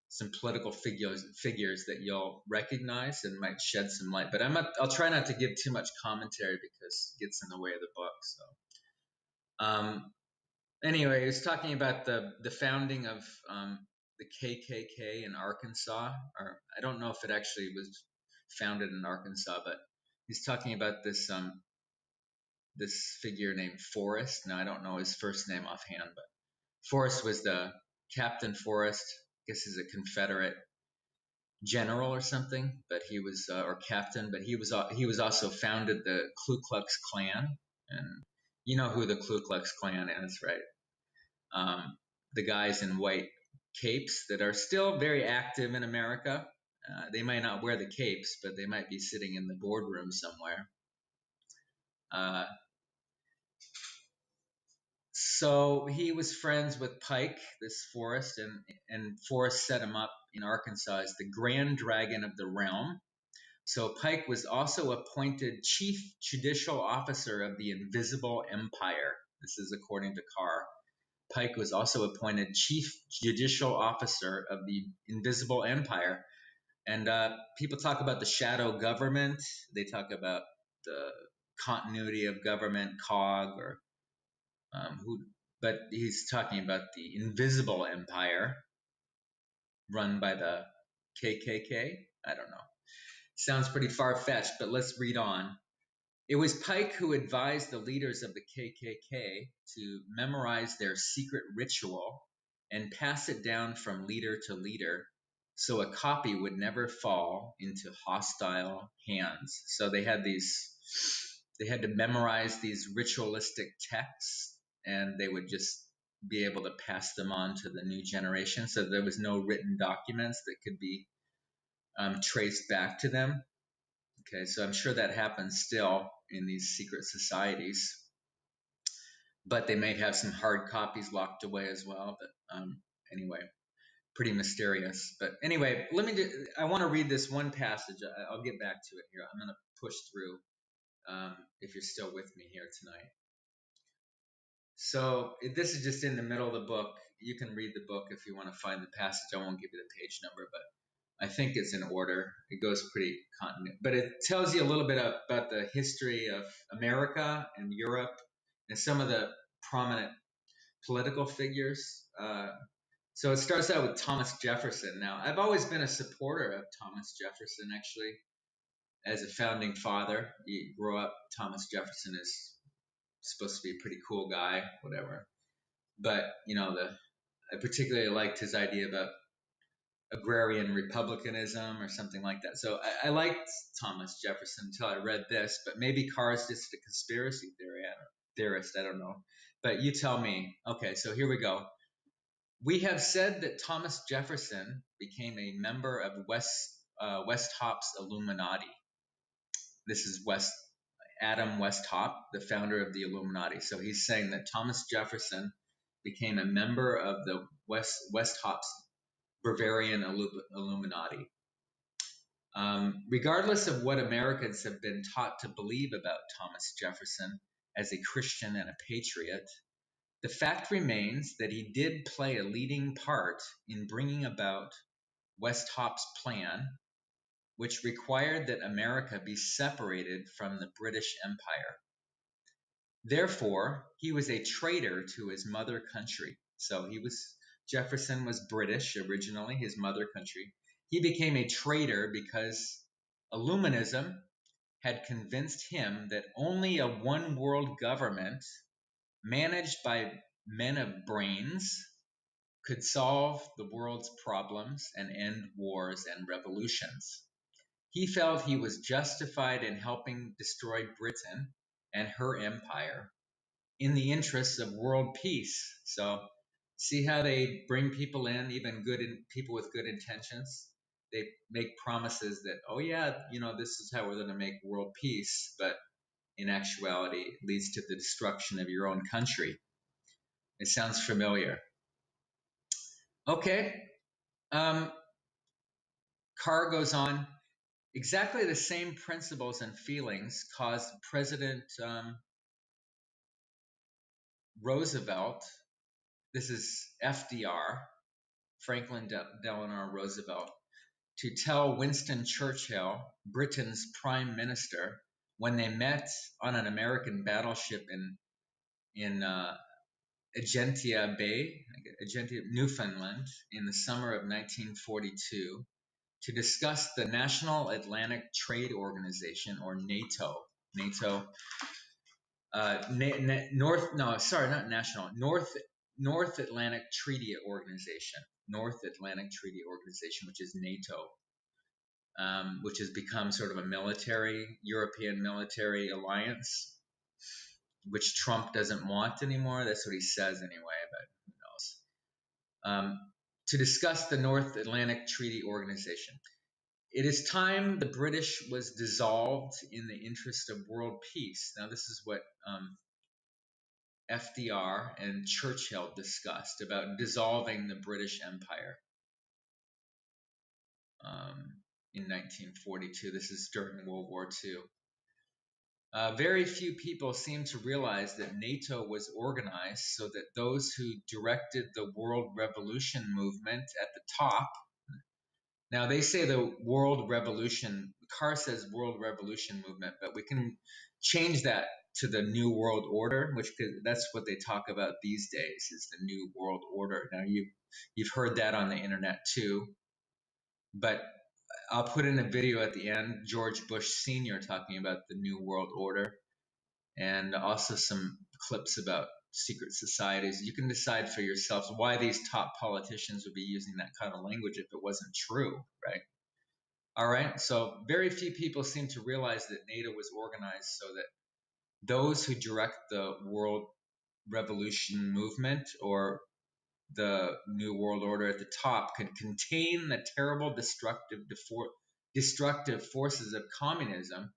S1: some political figures that you'll recognize and might shed some light. But I'll try not to give too much commentary because it gets in the way of the book. So. Anyway, he was talking about the founding of the KKK in Arkansas, or I don't know if it actually was founded in Arkansas, but he's talking about this figure named Forrest. Now, I don't know his first name offhand, but Forrest was Captain Forrest. I guess he's a Confederate general or something, but he was or captain, but he was also founded the Ku Klux Klan, and you know who the Ku Klux Klan is, right? The guys in white capes that are still very active in America. They might not wear the capes, but they might be sitting in the boardroom somewhere. So he was friends with Pike, this Forrest, and Forrest set him up in Arkansas as the Grand Dragon of the realm. So Pike was also appointed Chief Judicial Officer of the Invisible Empire. This is according to Carr. Pike was also appointed Chief Judicial Officer of the Invisible Empire. And people talk about the shadow government. They talk about the continuity of government, COG, or but he's talking about the invisible empire run by the KKK. I don't know. Sounds pretty far-fetched, but let's read on. It was Pike who advised the leaders of the KKK to memorize their secret ritual and pass it down from leader to leader so a copy would never fall into hostile hands. So they had to memorize these ritualistic texts, and they would just be able to pass them on to the new generation. So there was no written documents that could be traced back to them. Okay, so I'm sure that happens still in these secret societies, but they may have some hard copies locked away as well. But anyway, pretty mysterious. But anyway, I want to read this one passage. I'll get back to it here. I'm going to push through if you're still with me here tonight. So this is just in the middle of the book. You can read the book if you want to find the passage. I won't give you the page number, but I think it's in order. It goes pretty continent, but it tells you a little bit about the history of America and Europe and some of the prominent political figures. So it starts out with Thomas Jefferson. Now, I've always been a supporter of Thomas Jefferson, actually, as a founding father. You grow up, Thomas Jefferson is supposed to be a pretty cool guy, whatever. But, I particularly liked his idea about agrarian republicanism or something like that. So I liked Thomas Jefferson until I read this, but maybe Carr is just a conspiracy theorist. I don't know. But you tell me. Okay, so here we go. We have said that Thomas Jefferson became a member of West Hop's Illuminati. This is Adam Westhop, the founder of the Illuminati. So he's saying that Thomas Jefferson became a member of the West Hop's Bavarian Illuminati. Regardless of what Americans have been taught to believe about Thomas Jefferson as a Christian and a patriot, the fact remains that he did play a leading part in bringing about West Hop's plan, which required that America be separated from the British Empire. Therefore, he was a traitor to his mother country. So Jefferson was British originally, his mother country. He became a traitor because Illuminism had convinced him that only a one world government managed by men of brains could solve the world's problems and end wars and revolutions. He felt he was justified in helping destroy Britain and her empire in the interests of world peace. So see how they bring people in, even people with good intentions. They make promises that, oh yeah, this is how we're going to make world peace, but in actuality, it leads to the destruction of your own country. It sounds familiar. Okay. Carr goes on. Exactly the same principles and feelings caused President Roosevelt, this is FDR, Franklin Delano Roosevelt, to tell Winston Churchill, Britain's prime minister, when they met on an American battleship in Agentia Bay, Newfoundland, in the summer of 1942, to discuss the National Atlantic Trade Organization, or NATO. North Atlantic Treaty Organization. North Atlantic Treaty Organization, which is NATO, which has become sort of a European military alliance, which Trump doesn't want anymore. That's what he says anyway, but who knows. To discuss the North Atlantic Treaty Organization. It is time the British was dissolved in the interest of world peace. Now, this is what FDR and Churchill discussed about dissolving the British Empire in 1942. This is during World War II. Very few people seem to realize that NATO was organized so that those who directed the world revolution movement at the top. Now they say the world revolution, Carr says world revolution movement, but we can change that to the new world order, which that's what they talk about these days, is the new world order. Now you've heard that on the internet too, but I'll put in a video at the end, George Bush Sr. talking about the new world order, and also some clips about secret societies. You can decide for yourselves why these top politicians would be using that kind of language if it wasn't true, right? All right, so very few people seem to realize that NATO was organized so that those who direct the world revolution movement or the new world order at the top could contain the terrible destructive forces of communism,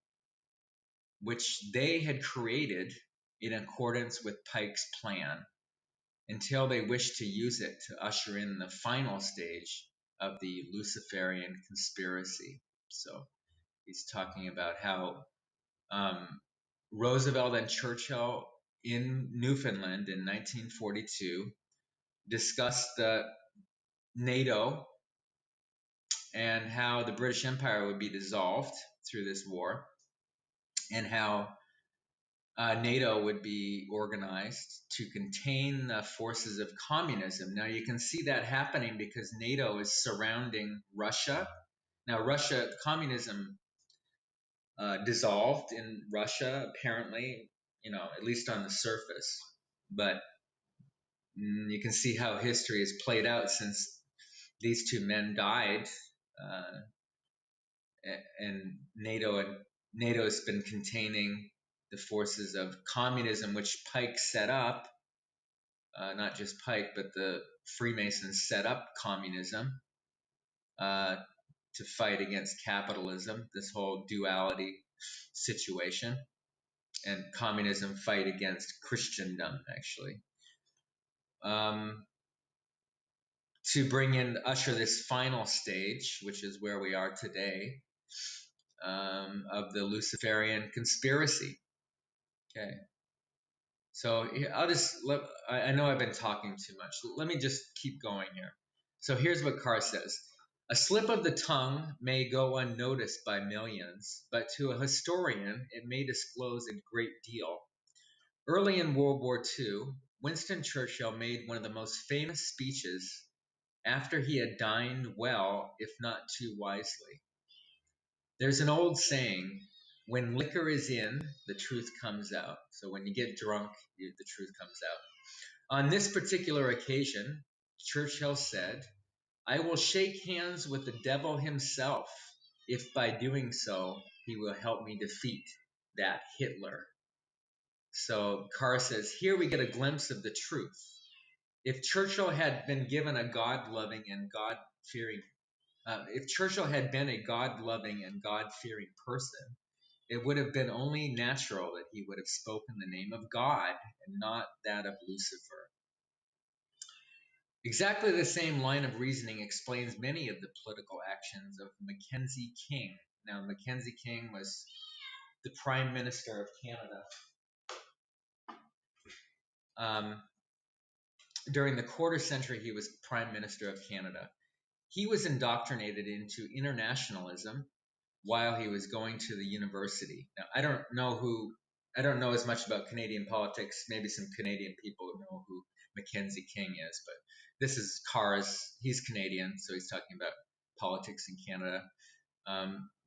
S1: which they had created in accordance with Pike's plan, until they wished to use it to usher in the final stage of the Luciferian Conspiracy. So he's talking about how Roosevelt and Churchill in Newfoundland in 1942 discussed NATO and how the British Empire would be dissolved through this war, and how NATO would be organized to contain the forces of communism. Now you can see that happening because NATO is surrounding Russia. Now communism dissolved in Russia, apparently, at least on the surface. But you can see how history has played out since these two men died, and NATO has been containing the forces of communism, which Pike set up. Not just Pike, but the Freemasons set up communism to fight against capitalism, this whole duality situation, and communism fight against Christendom, actually, to usher this final stage, which is where we are today, of the Luciferian Conspiracy. Okay. So I know I've been talking too much. Let me just keep going here. So here's what Carr says. A slip of the tongue may go unnoticed by millions, but to a historian, it may disclose a great deal. Early in World War II, Winston Churchill made one of the most famous speeches after he had dined well, if not too wisely. There's an old saying, when liquor is in, the truth comes out. So when you get drunk, the truth comes out. On this particular occasion, Churchill said, I will shake hands with the devil himself if by doing so he will help me defeat that Hitler. So Carr says, here we get a glimpse of the truth. If Churchill had been given a God-loving and God-fearing, if Churchill had been a God-loving and God-fearing person, it would have been only natural that he would have spoken the name of God and not that of Lucifer. Exactly the same line of reasoning explains many of the political actions of Mackenzie King. Now, Mackenzie King was the Prime Minister of Canada. During the quarter century, he was Prime Minister of Canada. He was indoctrinated into internationalism while he was going to the university. Now, I don't know as much about Canadian politics. Maybe some Canadian people know who Mackenzie King is, but this is he's Canadian, so he's talking about politics in Canada.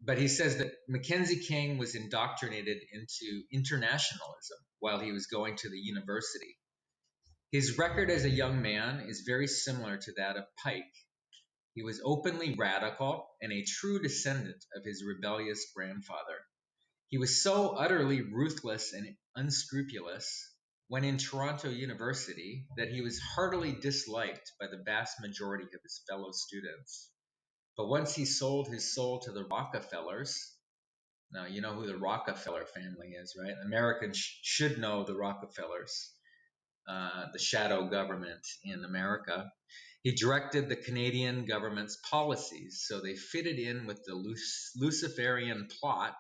S1: But he says that Mackenzie King was indoctrinated into internationalism while he was going to the university. His record as a young man is very similar to that of Pike. He was openly radical and a true descendant of his rebellious grandfather. He was so utterly ruthless and unscrupulous when in Toronto University that he was heartily disliked by the vast majority of his fellow students. But once he sold his soul to the Rockefellers, now you know who the Rockefeller family is, right? Americans should know the Rockefellers. the shadow government in America. He directed the Canadian government's policies so they fitted in with the Luciferian plot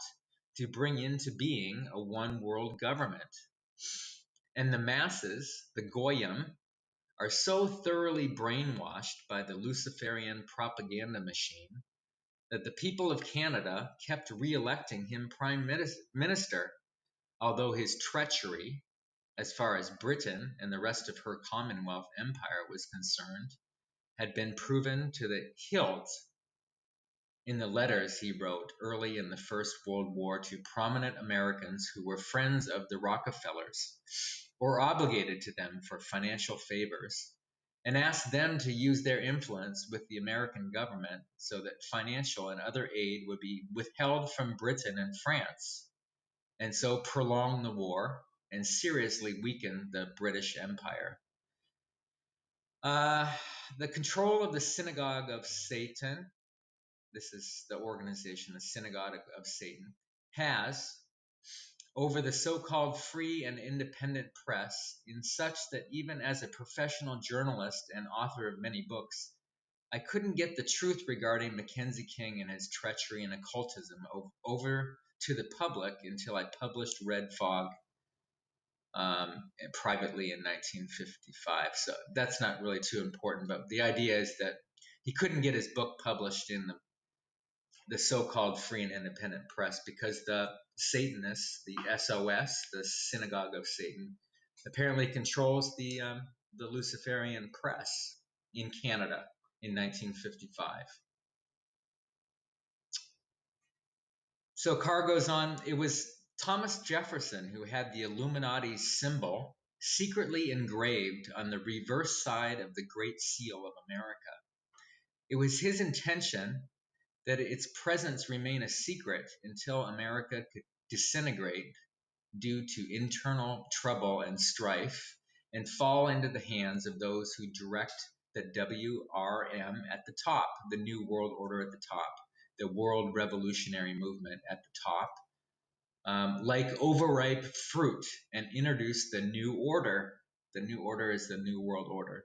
S1: to bring into being a one world government. And the masses, the Goyim, are so thoroughly brainwashed by the Luciferian propaganda machine that the people of Canada kept re-electing him prime minister, although his treachery, as far as Britain and the rest of her Commonwealth empire was concerned, had been proven to the hilt in the letters he wrote early in the First World War to prominent Americans who were friends of the Rockefellers or obligated to them for financial favors, and asked them to use their influence with the American government so that financial and other aid would be withheld from Britain and France, and so prolong the war and seriously weaken the British Empire. The control of the Synagogue of Satan, this is the organization, the Synagogue of Satan, has over the so-called free and independent press, in such that even as a professional journalist and author of many books, I couldn't get the truth regarding Mackenzie King and his treachery and occultism over to the public until I published Red Fog privately in 1955. So that's not really too important, but the idea is that he couldn't get his book published in the so-called free and independent press because the Satanists, the SOS, the Synagogue of Satan, apparently controls the Luciferian press in Canada in 1955. So Carr goes on, it was Thomas Jefferson who had the Illuminati symbol secretly engraved on the reverse side of the Great Seal of America. It was his intention that its presence remain a secret until America could disintegrate due to internal trouble and strife and fall into the hands of those who direct the WRM at the top, the New World Order at the top, the World Revolutionary Movement at the top, like overripe fruit, and introduce the New Order. The New Order is the New World Order.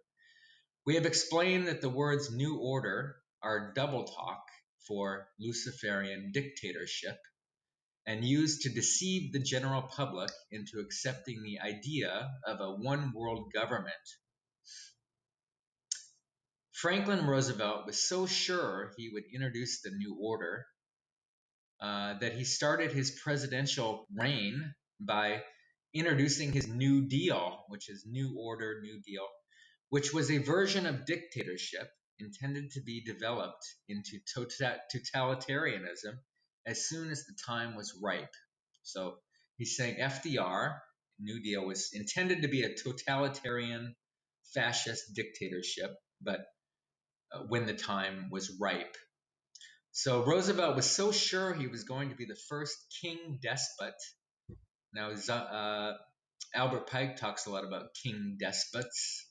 S1: We have explained that the words New Order are double talk for Luciferian dictatorship and used to deceive the general public into accepting the idea of a one world government. Franklin Roosevelt was so sure he would introduce the New Order that he started his presidential reign by introducing his New Deal, which is New Order, New Deal, which was a version of dictatorship intended to be developed into totalitarianism as soon as the time was ripe. So he's saying FDR, New Deal, was intended to be a totalitarian fascist dictatorship, but when the time was ripe. So Roosevelt was so sure he was going to be the first king despot. Now, Albert Pike talks a lot about king despots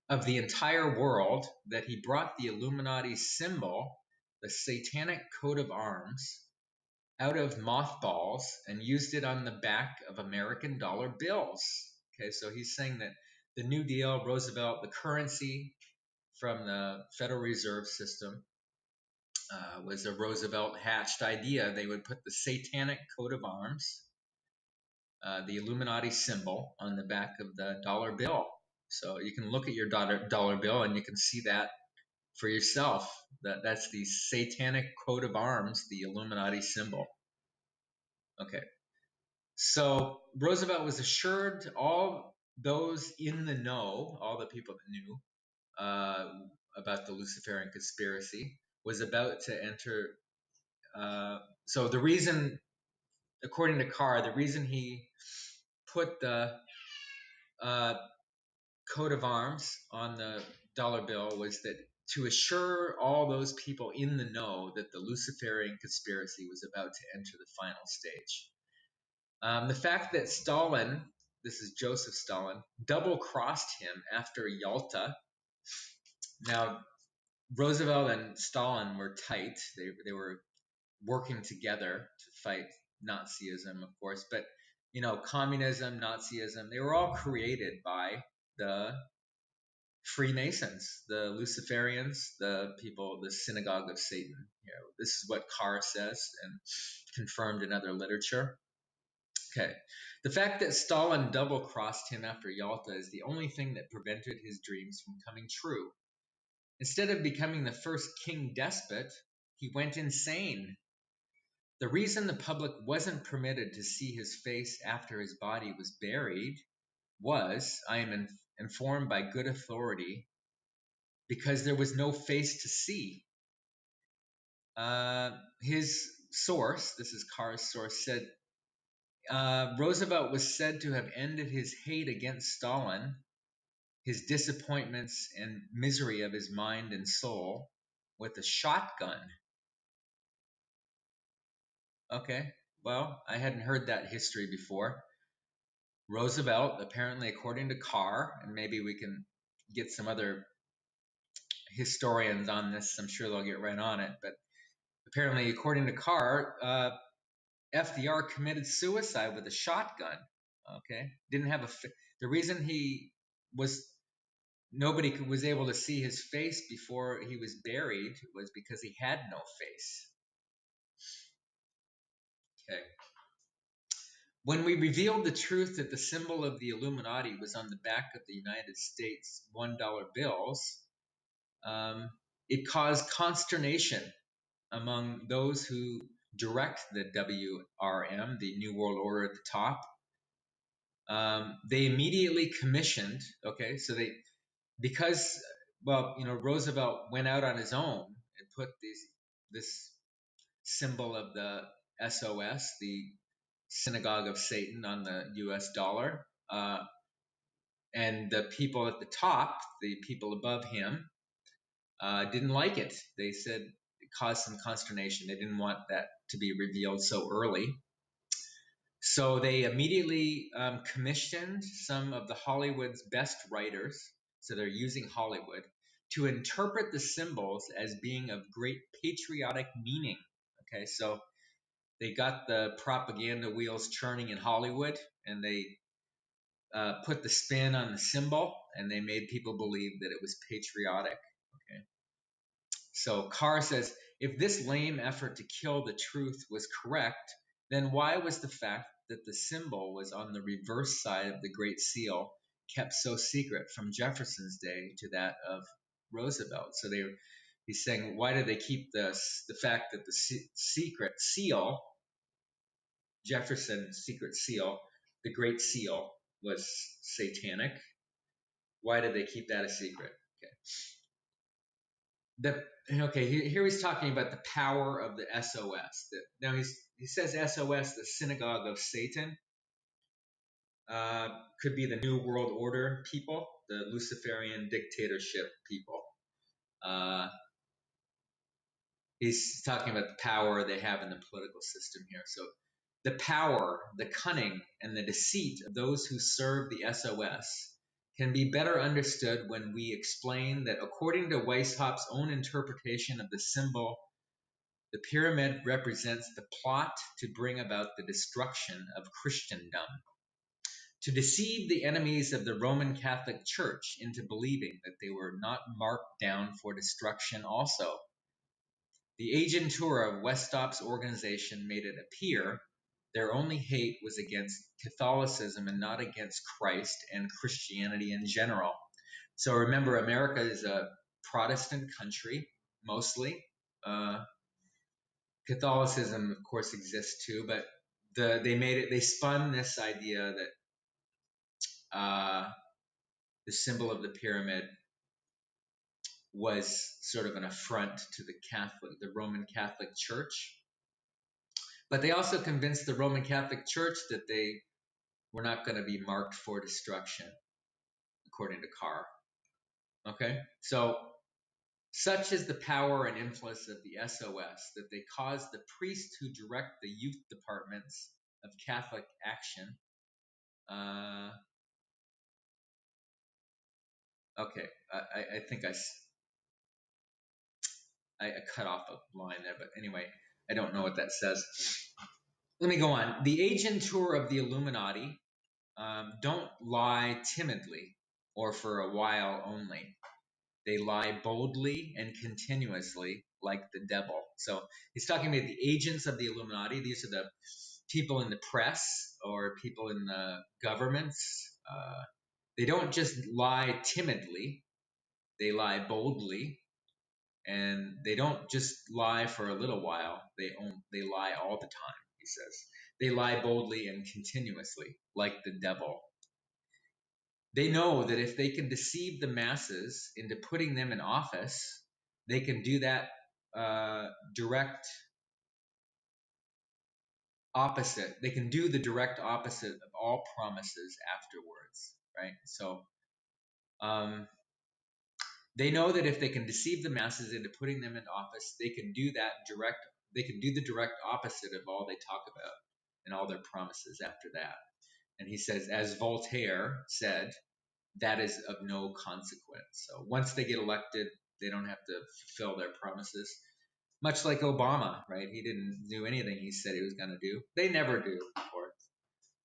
S1: of the entire world that he brought the Illuminati symbol, the satanic coat of arms, out of mothballs and used it on the back of American dollar bills. Okay, so he's saying that the New Deal, Roosevelt, the currency from the Federal Reserve System was a Roosevelt hatched idea. They would put the satanic coat of arms, the Illuminati symbol, on the back of the dollar bill. So you can look at your dollar bill and you can see that for yourself. That's the satanic coat of arms, the Illuminati symbol. Okay. So Roosevelt was assured all those in the know, all the people that knew about the Luciferian conspiracy, was about to enter. So the reason, according to Carr, the reason he put the coat of arms on the dollar bill was that to assure all those people in the know that the Luciferian conspiracy was about to enter the final stage. The fact that Stalin, this is Joseph Stalin, double-crossed him after Yalta. Now, Roosevelt and Stalin were tight. They were working together to fight Nazism, of course. But, communism, Nazism, they were all created by the Freemasons, the Luciferians, the people, the synagogue of Satan. This is what Carr says and confirmed in other literature. Okay. The fact that Stalin double-crossed him after Yalta is the only thing that prevented his dreams from coming true. Instead of becoming the first king despot, he went insane. The reason the public wasn't permitted to see his face after his body was buried was, I am informed by good authority, because there was no face to see. His source, this is Carr's source, said Roosevelt was said to have ended his hate against Stalin, his disappointments and misery of his mind and soul, with a shotgun. Okay, well, I hadn't heard that history before. Roosevelt, apparently, according to Carr, and maybe we can get some other historians on this, I'm sure they'll get right on it, but apparently, according to Carr, FDR committed suicide with a shotgun. Okay, didn't have the reason nobody was able to see his face before he was buried was because he had no face. Okay. When we revealed the truth that the symbol of the Illuminati was on the back of the United States $1 bills, it caused consternation among those who direct the WRM, the New World Order at the top. They immediately commissioned, okay, so Roosevelt went out on his own and put this symbol of the SOS, the synagogue of Satan, on the US dollar. And the people at the top, the people above him, didn't like it. They said it caused some consternation. They didn't want that to be revealed so early. So they immediately commissioned some of the Hollywood's best writers, so they're using Hollywood, to interpret the symbols as being of great patriotic meaning. Okay, so they got the propaganda wheels churning in Hollywood, and they put the spin on the symbol, and they made people believe that it was patriotic. Okay, so Carr says, if this lame effort to kill the truth was correct, then why was the fact that the symbol was on the reverse side of the Great Seal kept so secret from Jefferson's day to that of Roosevelt? So he's saying, why did they keep the fact that the secret seal, Jefferson's secret seal, the Great Seal, was satanic? Why did they keep that a secret? Here he's talking about the power of the SOS. Now he says SOS, the synagogue of Satan, could be the New World Order people, the Luciferian dictatorship people. He's talking about the power they have in the political system here. So the power, the cunning, and the deceit of those who serve the SOS can be better understood when we explain that according to Weishaupt's own interpretation of the symbol, the pyramid represents the plot to bring about the destruction of Christendom, to deceive the enemies of the Roman Catholic Church into believing that they were not marked down for destruction also. The agentur of Weishaupt's organization made it appear their only hate was against Catholicism and not against Christ and Christianity in general. So remember, America is a Protestant country, mostly. Catholicism, of course, exists too, but they spun this idea that the symbol of the pyramid was sort of an affront to the Roman Catholic Church. But they also convinced the Roman Catholic Church that they were not going to be marked for destruction, according to Carr. Okay? So, such is the power and influence of the SOS that they caused the priests who direct the youth departments of Catholic Action. I think I cut off a line there, but anyway, I don't know what that says. Let me go on. The agentur of the Illuminati don't lie timidly or for a while only. They lie boldly and continuously like the devil. So he's talking about the agents of the Illuminati. These are the people in the press or people in the governments. They don't just lie timidly, they lie boldly, and they don't just lie for a little while. They lie all the time, he says. They lie boldly and continuously like the devil. They know that if they can deceive the masses into putting them in office, they can do that direct opposite. They can do the direct opposite of all promises afterwards, right? So they know that if they can deceive the masses into putting them in office, they can do that direct. They can do the direct opposite of all they talk about and all their promises after that. And he says, as Voltaire said, that is of no consequence. So once they get elected, they don't have to fulfill their promises. Much like Obama, right? He didn't do anything he said he was going to do. They never do, of course.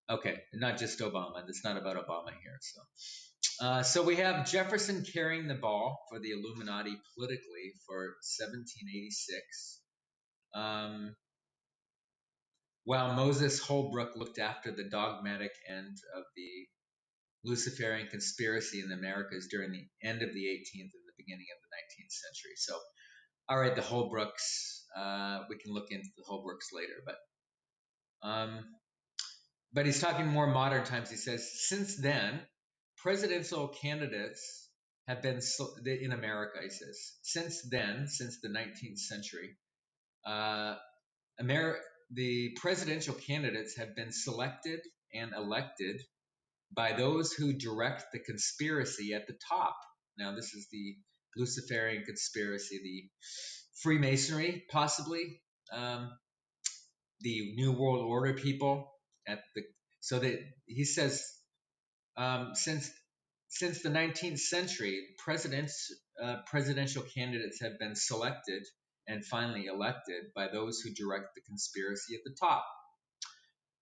S1: Okay, not just Obama. It's not about Obama here. So we have Jefferson carrying the ball for the Illuminati politically for 1786. While Moses Holbrook looked after the dogmatic end of the Luciferian Conspiracy in the Americas during the end of the 18th and the beginning of the 19th century. So, all right, the Holbrooks, we can look into the Holbrooks later, but he's talking more modern times. He says, since then, presidential candidates have been, in America, he says, since then, since the 19th century, the presidential candidates have been selected and elected by those who direct the conspiracy at the top. Now, this is the Luciferian Conspiracy, the Freemasonry, possibly, the New World Order people. So that he says, since the 19th century, presidential candidates have been selected and finally elected by those who direct the conspiracy at the top.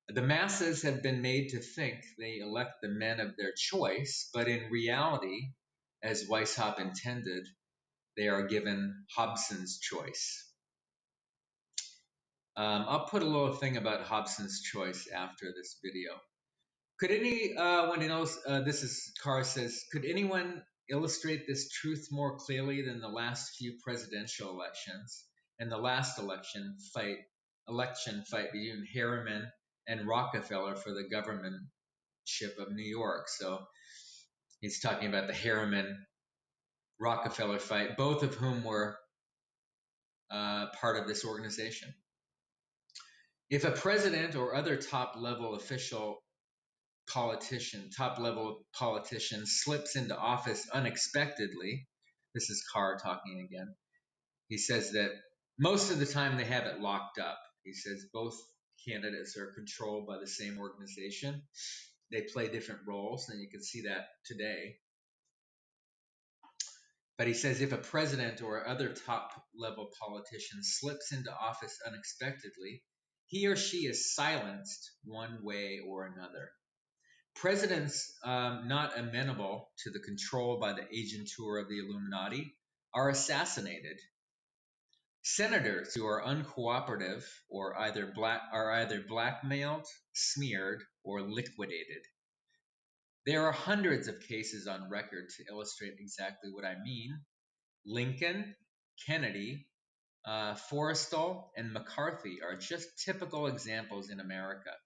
S1: The masses have been made to think they elect the men of their choice, but in reality, as Weishaupt intended, they are given Hobson's choice. I'll put a little thing about Hobson's choice after this video. Could anyone else, this is Carr says, could anyone illustrate this truth more clearly than the last few presidential elections and the last election fight between Harriman and Rockefeller for the governorship of New York? So he's talking about the Harriman-Rockefeller fight, both of whom were part of this organization. If a president or other top-level politician slips into office unexpectedly, this is Carr talking again, he says that most of the time they have it locked up. He says both candidates are controlled by the same organization. They play different roles, and you can see that today. But he says if a president or other top-level politician slips into office unexpectedly, he or she is silenced one way or another. Presidents not amenable to the control by the agentur of the Illuminati are assassinated. Senators who are uncooperative are either blackmailed, smeared, or liquidated. There are hundreds of cases on record to illustrate exactly what I mean. Lincoln, Kennedy, Forrestal, and McCarthy are just typical examples in America.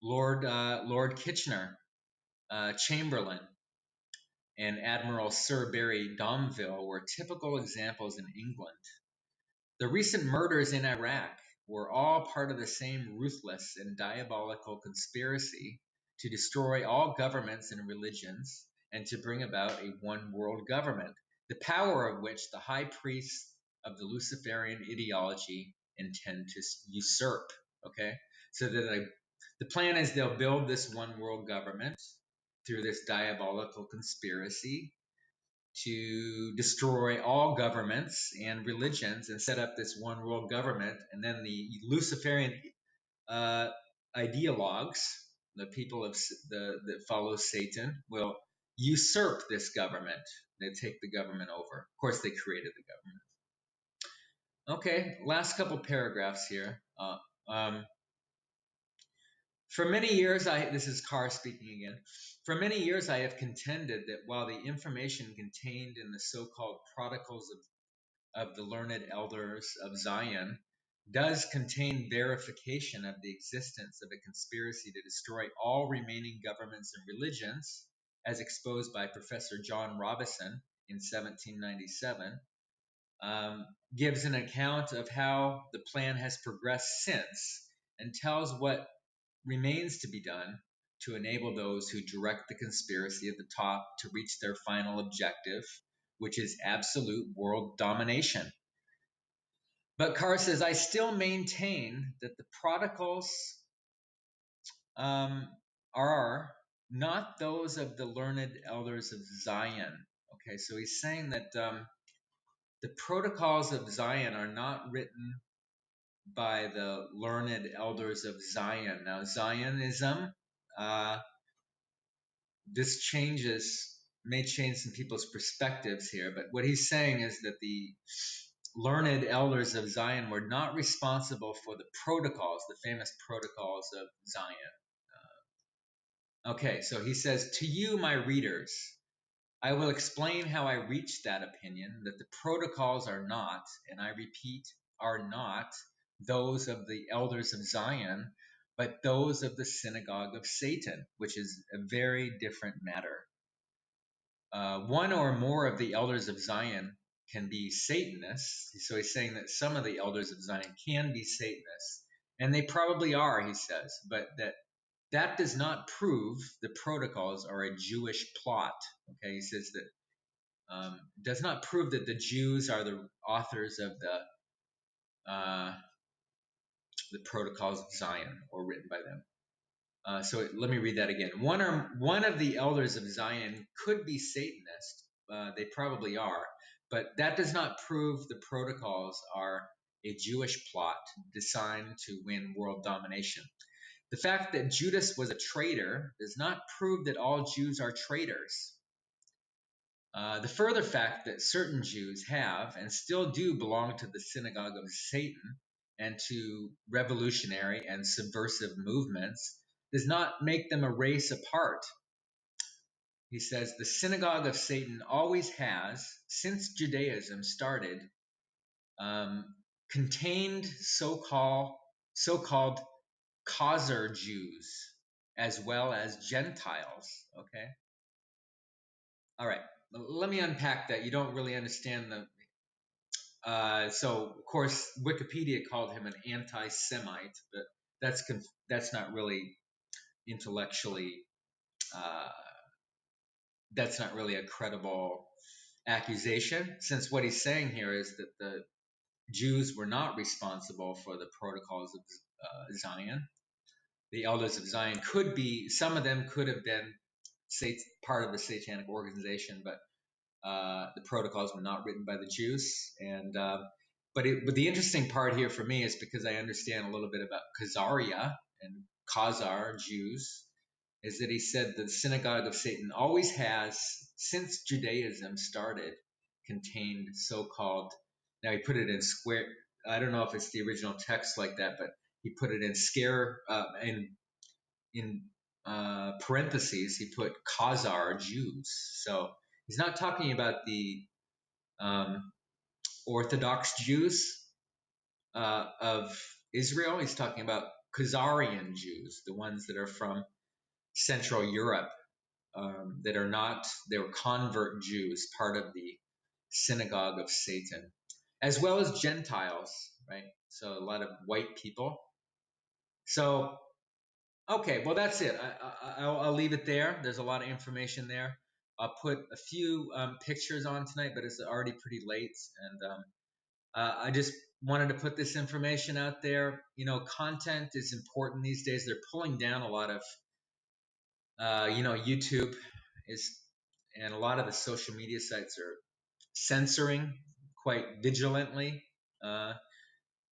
S1: Lord Kitchener, Chamberlain, and Admiral Sir Barry Domville were typical examples in England. The recent murders in Iraq were all part of the same ruthless and diabolical conspiracy to destroy all governments and religions and to bring about a one-world government, the power of which the high priests of the Luciferian ideology intend to usurp. Okay, so that the plan is they'll build this one-world government through this diabolical conspiracy to destroy all governments and religions and set up this one world government. And then the Luciferian ideologues, the people that follow Satan, will usurp this government. They take the government over. Of course, they created the government. Okay, last couple paragraphs here. For many years, this is Carr speaking again. For many years, I have contended that while the information contained in the so-called protocols of the learned elders of Zion does contain verification of the existence of a conspiracy to destroy all remaining governments and religions, as exposed by Professor John Robison in 1797, gives an account of how the plan has progressed since, and tells what remains to be done to enable those who direct the conspiracy at the top to reach their final objective, which is absolute world domination. But Carr says, I still maintain that the protocols are not those of the learned elders of Zion. Okay, so he's saying that the protocols of Zion are not written by the learned elders of Zion. Now, Zionism, this may change some people's perspectives here, but what he's saying is that the learned elders of Zion were not responsible for the protocols, the famous protocols of Zion. Okay, so he says, to you, my readers, I will explain how I reached that opinion, that the protocols are not, and I repeat, are not those of the elders of Zion, but those of the synagogue of Satan, which is a very different matter. One or more of the elders of Zion can be Satanists. So he's saying that some of the elders of Zion can be Satanists, and they probably are, he says, but that does not prove the protocols are a Jewish plot. Okay, he says that does not prove that the Jews are the authors of the protocols of Zion or written by them. So let me read that again. One of the elders of Zion could be Satanist. They probably are, but that does not prove the protocols are a Jewish plot designed to win world domination. The fact that Judas was a traitor does not prove that all Jews are traitors. The further fact that certain Jews have and still do belong to the synagogue of Satan and to revolutionary and subversive movements does not make them a race apart. He says the synagogue of Satan always has, since Judaism started, contained so-called Khazar Jews as well as Gentiles. Okay. All right. Let me unpack that. You don't really understand so of course Wikipedia called him an anti-Semite, but that's not really intellectually that's not really a credible accusation, since what he's saying here is that the Jews were not responsible for the protocols of Zion. The elders of Zion some of them could have been part of the satanic organization, but the protocols were not written by the Jews. And but the interesting part here for me is because I understand a little bit about Khazaria and Khazar Jews, is that he said the synagogue of Satan always has, since Judaism started, contained so-called, now he put it in square, I don't know if it's the original text like that, but he put it in parentheses, he put Khazar Jews. So he's not talking about the Orthodox Jews of Israel. He's talking about Khazarian Jews, the ones that are from Central Europe, that are not, they were convert Jews, part of the synagogue of Satan, as well as Gentiles, right? So a lot of white people. So, okay, well, that's it. I'll leave it there. There's a lot of information there. I'll put a few pictures on tonight, but it's already pretty late, and I just wanted to put this information out there. You know, content is important these days. They're pulling down a lot of, YouTube and a lot of the social media sites are censoring quite vigilantly.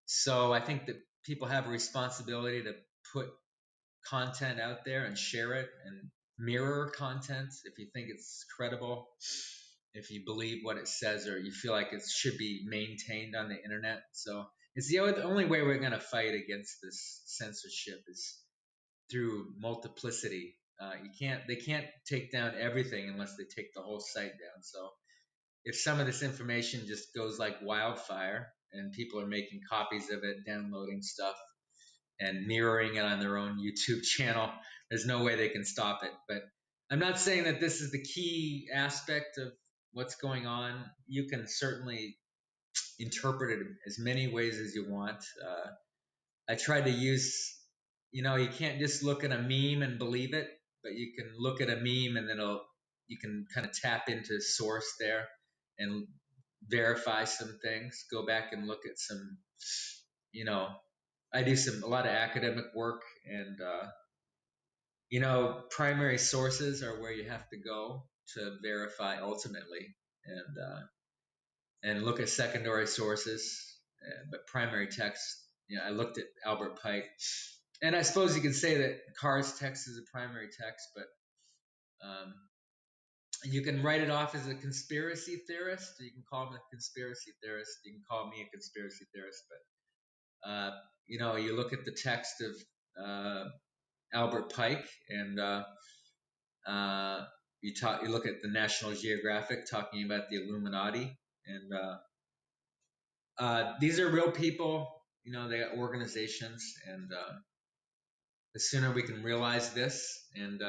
S1: So I think that people have a responsibility to put content out there and share it and mirror content if you think it's credible, if you believe what it says, or you feel like it should be maintained on the internet. So it's the only way we're going to fight against this censorship is through multiplicity. They can't take down everything unless they take the whole site down. So if some of this information just goes like wildfire and people are making copies of it, downloading stuff and mirroring it on their own YouTube channel, there's no way they can stop it. But I'm not saying that this is the key aspect of what's going on. You can certainly interpret it as many ways as you want. I tried to use, you can't just look at a meme and believe it, but you can look at a meme and then you can kind of tap into source there and verify some things. Go back and look at some, I do a lot of academic work, and primary sources are where you have to go to verify ultimately, and look at secondary sources. But primary text, I looked at Albert Pike, and I suppose you could say that Carr's text is a primary text, but you can write it off as a conspiracy theorist. You can call him a conspiracy theorist. You can call me a conspiracy theorist, but you look at the text of Albert Pike, and you look at the National Geographic talking about the Illuminati, and these are real people. They got organizations, and the sooner we can realize this and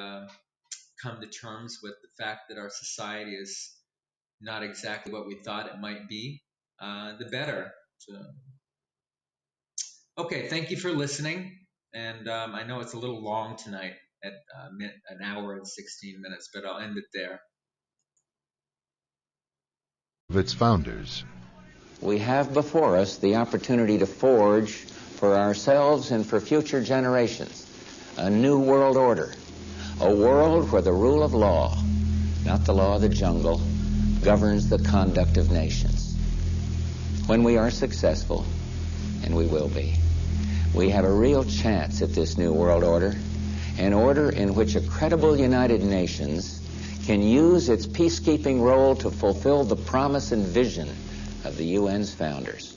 S1: come to terms with the fact that our society is not exactly what we thought it might be, the better. So, okay, thank you for listening. And I know it's a little long tonight at an hour and 16 minutes, but I'll end it there.
S2: Of its founders.
S3: We have before us the opportunity to forge for ourselves and for future generations a new world order, a world where the rule of law, not the law of the jungle, governs the conduct of nations. When we are successful, and we will be, we have a real chance at this new world order, an order in which a credible United Nations can use its peacekeeping role to fulfill the promise and vision of the UN's founders.